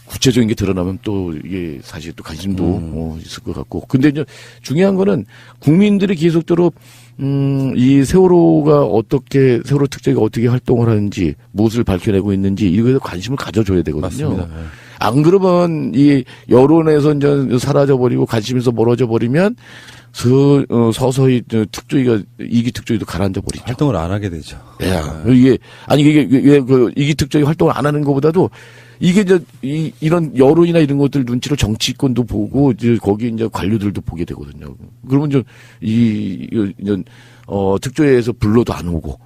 구체적인 게 드러나면 또 이게 사실 또 관심도 있을 것 같고. 근데 이제 중요한 거는 국민들이 계속적으로 이 세월호 특조위가 어떻게 활동을 하는지, 무엇을 밝혀내고 있는지 이거에 관심을 가져줘야 되거든요. 맞습니다. 네. 안 그러면 이 여론에서 이제 사라져버리고 관심에서 멀어져 버리면 서서히 이기 특조위도 가라앉아 버리죠. 활동을 안 하게 되죠. 이게 이기 특조위 활동을 안 하는 것보다도 이게 이런 여론이나 이런 것들 눈치를 정치권도 보고 이제 거기 이제 관료들도 보게 되거든요. 그러면 특조위에서 불러도 안 오고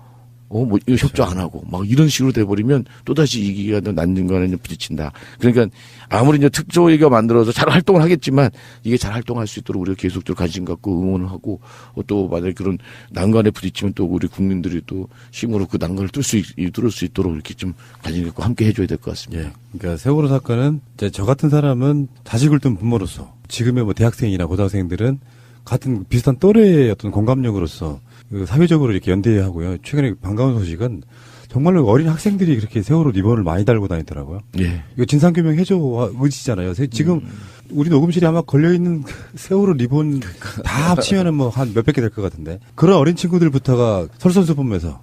뭐 협조 안 하고 막 이런 식으로 돼버리면 또다시 이기가 난중간에 부딪힌다. 그러니까 아무리 이제 특조위가 만들어서 잘 활동을 하겠지만 이게 잘 활동할 수 있도록 우리가 계속적으로 관심 갖고 응원을 하고 또 만약에 그런 난관에 부딪히면 또 우리 국민들이 또 힘으로 그 난관을 뚫을 수 있도록 이렇게 좀 관심 갖고 함께 해줘야 될 것 같습니다. 예. 그러니까 세월호 사건은 저 같은 사람은 자식을 둔 부모로서 지금의 뭐 대학생이나 고등학생들은 같은 비슷한 또래의 어떤 공감력으로서 사회적으로 이렇게 연대하고요. 최근에 반가운 소식은 정말로 어린 학생들이 그렇게 세월호 리본을 많이 달고 다니더라고요. 예. 이거 진상규명 해줘 의지잖아요. 지금 우리 녹음실에 아마 걸려있는 세월호 리본 다 합치면은 뭐 한 몇백 개 될 것 같은데 그런 어린 친구들부터가 설선수범해서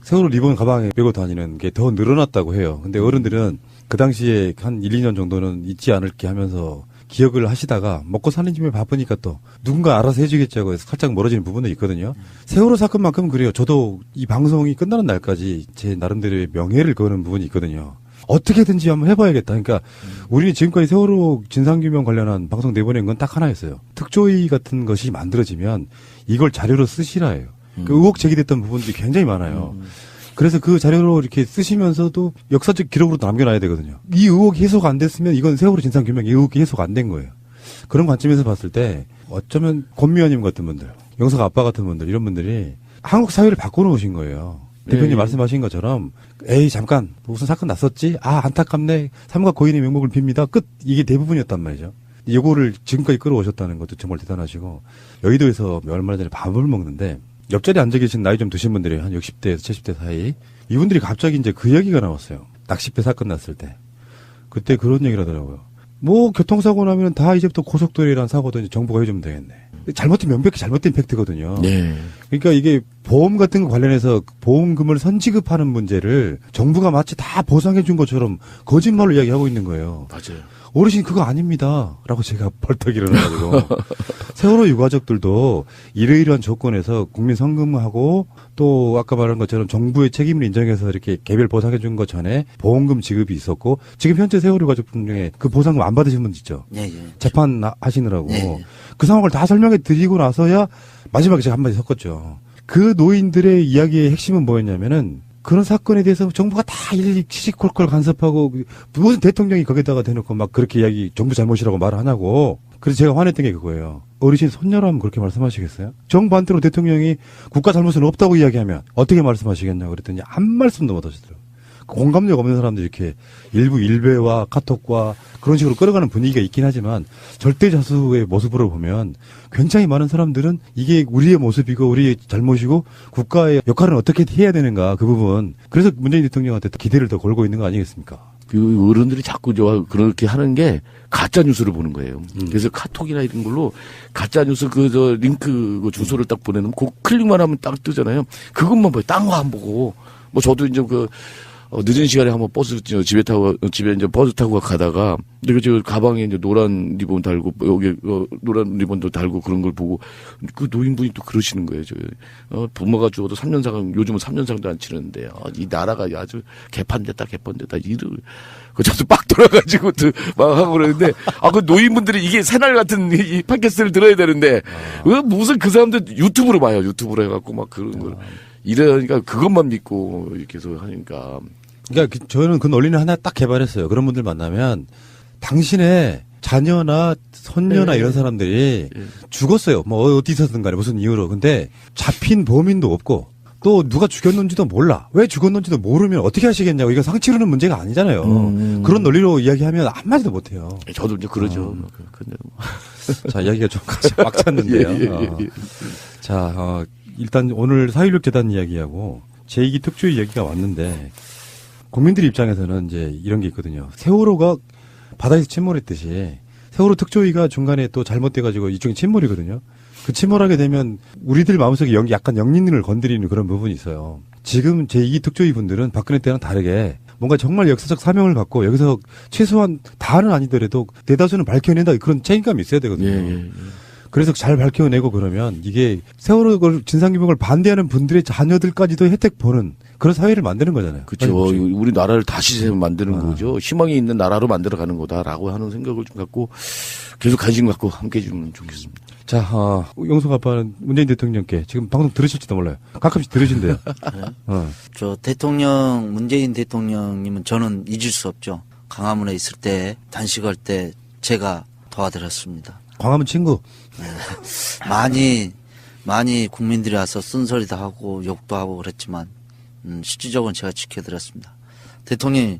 세월호 리본 가방에 메고 다니는 게 더 늘어났다고 해요. 근데 어른들은 그 당시에 한 1, 2년 정도는 잊지 않을게 하면서 기억을 하시다가 먹고 사는 집에 바쁘니까 또 누군가 알아서 해주겠자고 해서 살짝 멀어지는 부분도 있거든요. 세월호 사건만큼은 그래요. 저도 이 방송이 끝나는 날까지 제 나름대로의 명예를 거는 부분이 있거든요. 어떻게든지 한번 해봐야겠다. 그러니까 우리는 지금까지 세월호 진상규명 관련한 방송 내보낸 건 딱 하나였어요. 특조위 같은 것이 만들어지면 이걸 자료로 쓰시라예요. 그 의혹 제기됐던 부분들이 굉장히 많아요. 그래서 그 자료로 이렇게 쓰시면서도 역사적 기록으로 남겨놔야 되거든요. 이 의혹이 해소가 안 됐으면 이건 세월호 진상규명 의혹이 해소가 안 된 거예요. 그런 관점에서 봤을 때 어쩌면 권미화님 같은 분들, 영석 아빠 같은 분들 이런 분들이 한국 사회를 바꿔놓으신 거예요. 대표님 말씀하신 것처럼 에이 잠깐 무슨 사건 났었지? 아 안타깝네. 삼가 고인의 명목을 빕니다. 끝. 이게 대부분이었단 말이죠. 요거를 지금까지 끌어오셨다는 것도 정말 대단하시고 여의도에서 얼마 전에 밥을 먹는데 옆자리에 앉아 계신 나이 좀 드신 분들이 한 60대에서 70대 사이 이분들이 갑자기 이제 그 이야기가 나왔어요. 낚싯배 사건 났을 때 그때 그런 얘기를 하더라고요. 뭐 교통사고 나면 다 이제부터 고속도로라는 사고도 이제 정부가 해주면 되겠네. 잘못된 명백히 잘못된 팩트거든요. 네. 그러니까 이게 보험 같은 거 관련해서 보험금을 선지급하는 문제를 정부가 마치 다 보상해 준 것처럼 거짓말로 이야기하고 있는 거예요. 맞아요. 어르신 그거 아닙니다. 라고 제가 벌떡 일어나가지고 세월호 유가족들도 이러이러한 조건에서 국민 성금하고 또 아까 말한 것처럼 정부의 책임을 인정해서 이렇게 개별 보상해 준 것 전에 보험금 지급이 있었고 지금 현재 세월호 유가족분 중에 그 보상금 안 받으신 분 있죠. 예. 재판 하시느라고. 예. 그 상황을 다 설명해 드리고 나서야 마지막에 제가 한마디 섞었죠. 그 노인들의 이야기의 핵심은 뭐였냐면은 그런 사건에 대해서 정부가 다 일일이 시시콜콜 간섭하고 무슨 대통령이 거기다가 대놓고 막 그렇게 이야기 정부 잘못이라고 말을 하냐고. 그래서 제가 화냈던 게 그거예요. 어르신 손녀라면 그렇게 말씀하시겠어요? 정반대로 대통령이 국가 잘못은 없다고 이야기하면 어떻게 말씀하시겠냐고 그랬더니 한 말씀도 못 하시더라고요. 공감력 없는 사람들이 이렇게 일부 일베와 카톡과 그런 식으로 끌어가는 분위기가 있긴 하지만 절대 다수의 모습으로 보면 굉장히 많은 사람들은 이게 우리의 모습이고 우리의 잘못이고 국가의 역할은 어떻게 해야 되는가 그 부분. 그래서 문재인 대통령한테 기대를 더 걸고 있는 거 아니겠습니까? 그 어른들이 자꾸 그렇게 하는 게 가짜 뉴스를 보는 거예요. 그래서 카톡이나 이런 걸로 가짜 뉴스 링크 주소를 딱 보내면 그 클릭만 하면 딱 뜨잖아요. 그것만 봐요. 딴 거 안 보고. 뭐 저도 이제 늦은 시간에 한번 집에 이제 버스 타고 가다가, 근데 저 가방에 이제 노란 리본 달고, 여기, 노란 리본도 달고 그런 걸 보고, 그 노인분이 또 그러시는 거예요, 부모가 죽어도 3년상, 요즘은 3년상도 안 치르는데, 이 나라가 아주 개판됐다, 저도 빡 돌아가지고, 막 하고 그러는데, 그 노인분들이 이게 새날 같은 이 팟캐스트를 들어야 되는데, 무슨 그 사람들 유튜브로 봐요, 유튜브로 해갖고 막 그런 걸. 이러니까 그것만 믿고 이렇게 해서 하니까. 그러니까 저는 그 논리는 하나 딱 개발했어요. 그런 분들 만나면 당신의 자녀나 손녀나 이런 사람들이 죽었어요. 뭐 어디서든 간에 무슨 이유로. 근데 잡힌 범인도 없고 또 누가 죽였는지도 몰라. 왜 죽었는지도 모르면 어떻게 하시겠냐고. 이거 상치르는 문제가 아니잖아요. 그런 논리로 이야기하면 한마디도 못해요. 저도 이제 그러죠. 근데 자, 이야기가 좀 막 찼는데요. 자, 일단 오늘 4.16 재단 이야기하고 제2기 특조 이야기가 왔는데 국민들 입장에서는 이제 이런 게 있거든요. 세월호가 바다에서 침몰했듯이 세월호 특조위가 중간에 또 잘못돼가지고 이쪽이 침몰이거든요. 그 침몰하게 되면 우리들 마음속에 약간 영린을 건드리는 그런 부분이 있어요. 지금 제2기 특조위 분들은 박근혜 때랑 다르게 뭔가 정말 역사적 사명을 갖고 여기서 최소한 다는 아니더라도 대다수는 밝혀낸다 그런 책임감이 있어야 되거든요. 그래서 잘 밝혀내고 그러면 이게 세월호 진상규명을 반대하는 분들의 자녀들까지도 혜택 보는 그런 사회를 만드는 거잖아요. 그렇죠. 우리 나라를 다시 만드는 거죠. 희망이 있는 나라로 만들어가는 거다라고 하는 생각을 좀 갖고 계속 관심 갖고 함께 해주면 좋겠습니다. 자, 영석 아빠는 문재인 대통령께 지금 방송 들으실지도 몰라요. 가끔씩 들으신대요. 저 문재인 대통령님은 저는 잊을 수 없죠. 광화문에 있을 때 단식할 때 제가 도와드렸습니다. 광화문 친구. 많이 국민들이 와서 쓴소리도 하고 욕도 하고 그랬지만 실질적으로 제가 지켜드렸습니다. 대통령이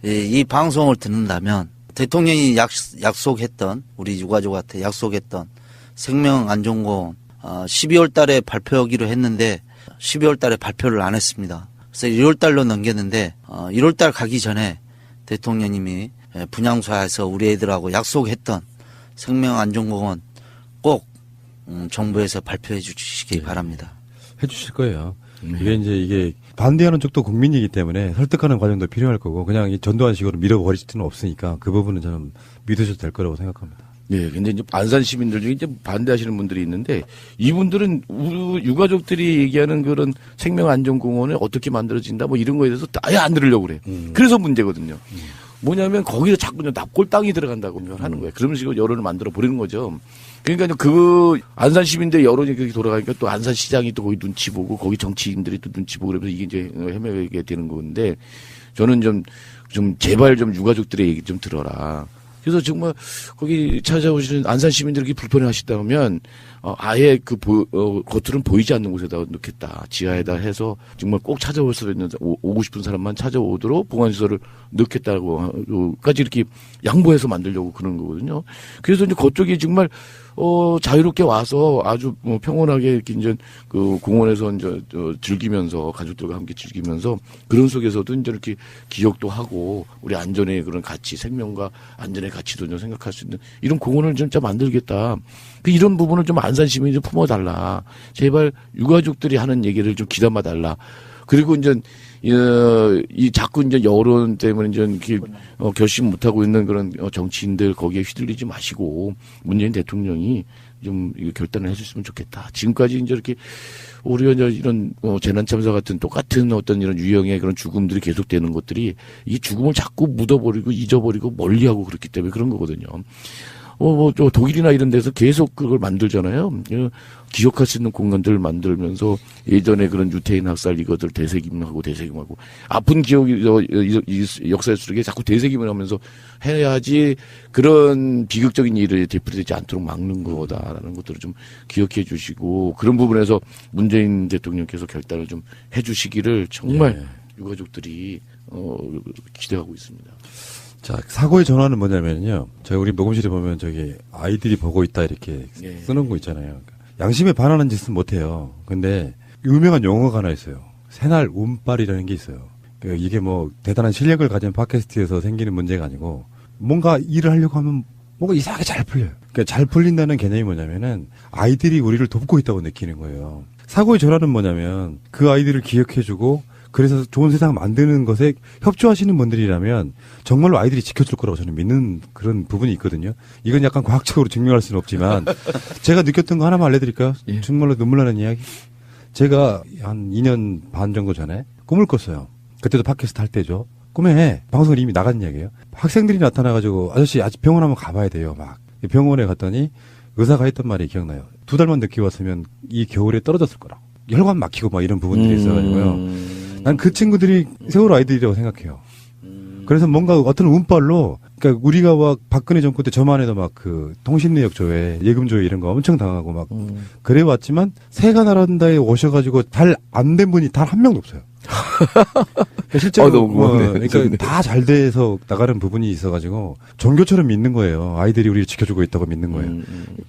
이 방송을 듣는다면 대통령이 약속했던 우리 유가족한테 약속했던 생명안전공원 12월 달에 발표하기로 했는데 12월 달에 발표를 안 했습니다. 그래서 1월 달로 넘겼는데 1월 달 가기 전에 대통령님이 분향소에서 우리 애들하고 약속했던 생명안전공원 꼭 정부에서 발표해 주시기 바랍니다. 해 주실 거예요. 이게 반대하는 쪽도 국민이기 때문에 설득하는 과정도 필요할 거고 그냥 전두환 식으로 밀어버릴 수는 없으니까 그 부분은 저는 믿으셔도 될 거라고 생각합니다. 네, 근데 이제 안산 시민들 중에 이제 반대하시는 분들이 있는데 이분들은 유가족들이 얘기하는 그런 생명안전공원을 어떻게 만들어진다 뭐 이런 거에 대해서 아예 안 들으려고 그래. 그래서 문제거든요. 뭐냐면 거기에 자꾸 납골 땅이 들어간다고 하는 거예요. 그런 식으로 여론을 만들어 버리는 거죠. 그러니까 그 안산 시민들 여론이 그렇게 돌아가니까 또 안산 시장이 또 거기 눈치 보고 거기 정치인들이 또 눈치 보고 그러면서 이게 이제 헤매게 되는 건데 저는 좀 제발 좀 유가족들의 얘기 좀 들어라. 그래서 정말 거기 찾아오시는 안산 시민들이 불편해 하시다면 아예 겉으로는 보이지 않는 곳에다 넣겠다. 지하에다 해서 정말 꼭 찾아올 수 있는 오고 싶은 사람만 찾아오도록 보관시설을 넣겠다고까지 이렇게 양보해서 만들려고 그런 거거든요. 그래서 이제 그쪽이 정말 자유롭게 와서 아주 평온하게 이렇게 이제 그 공원에서 이제 즐기면서 가족들과 함께 즐기면서 그런 속에서도 이제 이렇게 기억도 하고 우리 안전의 그런 가치, 생명과 안전의 가치도 좀 생각할 수 있는 이런 공원을 진짜 만들겠다. 이런 부분을 좀 안산 시민이 좀 품어달라. 제발 유가족들이 하는 얘기를 좀 귀담아달라. 그리고 이제 이 자꾸 이제 여론 때문에 이제 이렇게 결심 못하고 있는 그런 정치인들 거기에 휘둘리지 마시고 문재인 대통령이 좀 결단을 해줬으면 좋겠다. 지금까지 이제 이렇게 우리가 이제 이런 재난 참사 같은 똑같은 어떤 이런 유형의 그런 죽음들이 계속되는 것들이 이 죽음을 자꾸 묻어버리고 잊어버리고 멀리하고 그렇기 때문에 그런 거거든요. 독일이나 이런 데서 계속 그걸 만들잖아요. 기억할 수 있는 공간들을 만들면서 예전에 그런 유태인 학살 이것들 되새김하고 아픈 기억이 역사의 수록에 자꾸 되새김을 하면서 해야지 그런 비극적인 일을 되풀이되지 않도록 막는 거다라는 것들을 좀 기억해 주시고 그런 부분에서 문재인 대통령께서 결단을 좀 해 주시기를 정말 유가족들이 기대하고 있습니다. 자, 사고의 전환은 뭐냐면요. 저희 우리 녹음실에 보면 저기 아이들이 보고 있다 이렇게 쓰는 거 있잖아요. 양심에 반하는 짓은 못해요. 근데 유명한 용어가 하나 있어요. 새날 운빨이라는 게 있어요. 이게 뭐 대단한 실력을 가진 팟캐스트에서 생기는 문제가 아니고 뭔가 일을 하려고 하면 뭔가 이상하게 잘 풀려요. 그러니까 잘 풀린다는 개념이 뭐냐면은 아이들이 우리를 돕고 있다고 느끼는 거예요. 사고의 전환은 뭐냐면 그 아이들을 기억해주고 그래서 좋은 세상 만드는 것에 협조하시는 분들이라면 정말로 아이들이 지켜줄 거라고 저는 믿는 그런 부분이 있거든요. 이건 약간 과학적으로 증명할 수는 없지만 제가 느꼈던 거 하나만 알려드릴까요? 정말로 눈물 나는 이야기. 제가 한 2년 반 정도 전에 꿈을 꿨어요. 그때도 팟캐스트 할 때죠. 꿈에 방송을 이미 나간 이야기예요. 학생들이 나타나가지고 아저씨 아직 병원 한번 가봐야 돼요. 막 병원에 갔더니 의사가 했던 말이 기억나요. 2달만 늦게 왔으면 이 겨울에 떨어졌을 거라고. 혈관 막히고 막 이런 부분들이 있어가지고요. 난 그 친구들이 세월호 아이들이라고 생각해요. 그래서 뭔가 어떤 운빨로, 그러니까 우리가 막 박근혜 정권 때 저만 해도 막 그 통신내역 조회, 예금 조회 이런 거 엄청 당하고 막 그래 왔지만 새가 날아온다에 오셔가지고 잘 안 된 분이 단 한 명도 없어요. 그러니까 실제로 그러니까 다 잘 돼서 나가는 부분이 있어가지고 종교처럼 믿는 거예요. 아이들이 우리를 지켜주고 있다고 믿는 거예요.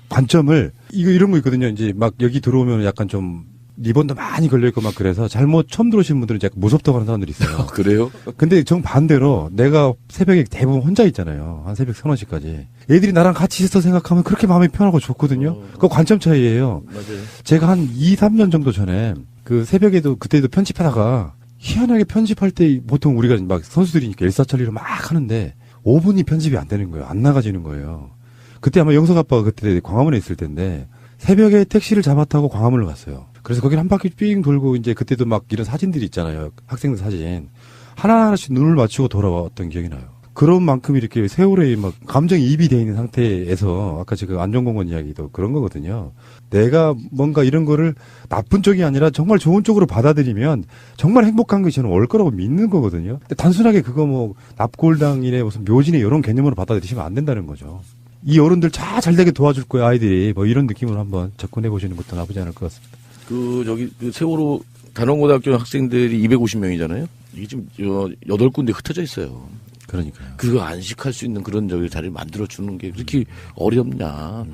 관점을 이런 거 있거든요. 이제 막 여기 들어오면 약간 좀 리본도 많이 걸려있고 막 그래서 잘못 처음 들어오신 분들은 약간 무섭다고 하는 사람들이 있어요. 그래요? 근데 정 반대로 내가 새벽에 대부분 혼자 있잖아요. 한 새벽 3-4시까지. 애들이 나랑 같이 있어 생각하면 그렇게 마음이 편하고 좋거든요. 그거 관점 차이예요. 맞아요. 제가 한 2-3년 정도 전에 그 새벽에도 그때도 편집하다가 희한하게 편집할 때 보통 우리가 막 선수들이니까 일사천리로 막 하는데 5분이 편집이 안 되는 거예요. 안 나가지는 거예요. 그때 아마 영석 아빠가 그때 광화문에 있을 텐데 새벽에 택시를 잡아타고 광화문을 갔어요. 그래서 거기를 한 바퀴 삥 돌고 이제 그때도 막 이런 사진들이 있잖아요. 학생들 사진. 하나하나씩 눈을 맞추고 돌아왔던 기억이 나요. 그런 만큼 이렇게 세월에 막 감정이입이 돼 있는 상태에서 아까 제가 안전공원 이야기도 그런 거거든요. 내가 뭔가 이런 거를 나쁜 쪽이 아니라 정말 좋은 쪽으로 받아들이면 정말 행복한 것이 저는 올 거라고 믿는 거거든요. 근데 단순하게 그거 뭐 납골당이네 무슨 묘지네 이런 개념으로 받아들이시면 안 된다는 거죠. 이 어른들 잘 되게 도와줄 거야 아이들이 뭐 이런 느낌으로 한번 접근해 보시는 것도 나쁘지 않을 것 같습니다. 그 세월호 단원고등학교 학생들이 250명이잖아요. 이게 지금 8군데 흩어져 있어요. 그러니까요. 그거 안식할 수 있는 그런 자리를 만들어주는 게 그렇게 어렵냐.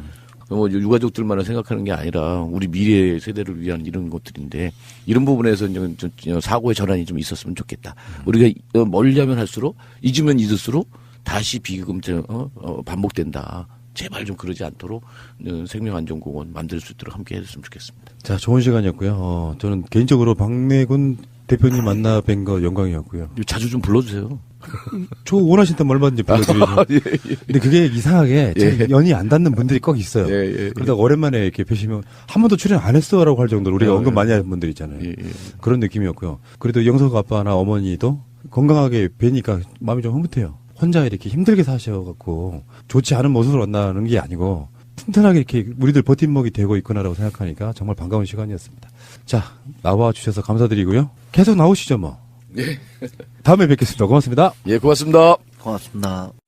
뭐 유가족들만을 생각하는 게 아니라 우리 미래 세대를 위한 이런 것들인데 이런 부분에서 좀 사고의 전환이 좀 있었으면 좋겠다. 우리가 멀리하면 할수록 잊으면 잊을수록 다시 비극은 반복된다. 제발 좀 그러지 않도록 생명안전공원 만들 수 있도록 함께 해줬으면 좋겠습니다. 자, 좋은 시간이었고요. 저는 개인적으로 박내군 대표님 만나 뵌 거 영광이었고요. 자주 좀 불러주세요. 저 원하신다면 얼마든지 불러드리죠. 예. 근데 그게 이상하게 연이 안 닿는 분들이 꼭 있어요. 그러다가 오랜만에 이렇게 뵈시면 한 번도 출연 안 했어라고 할 정도로 우리가 언급 많이 하는 분들 있잖아요. 그런 느낌이었고요. 그래도 영석 아빠나 어머니도 건강하게 뵈니까 마음이 좀 흐뭇해요. 혼자 이렇게 힘들게 사셔갖고 좋지 않은 모습을 만나는 게 아니고 튼튼하게 이렇게 우리들 버팀목이 되고 있구나라고 생각하니까 정말 반가운 시간이었습니다. 자, 나와 주셔서 감사드리고요. 계속 나오시죠, 뭐. 네. 다음에 뵙겠습니다. 고맙습니다. 예, 고맙습니다. 고맙습니다.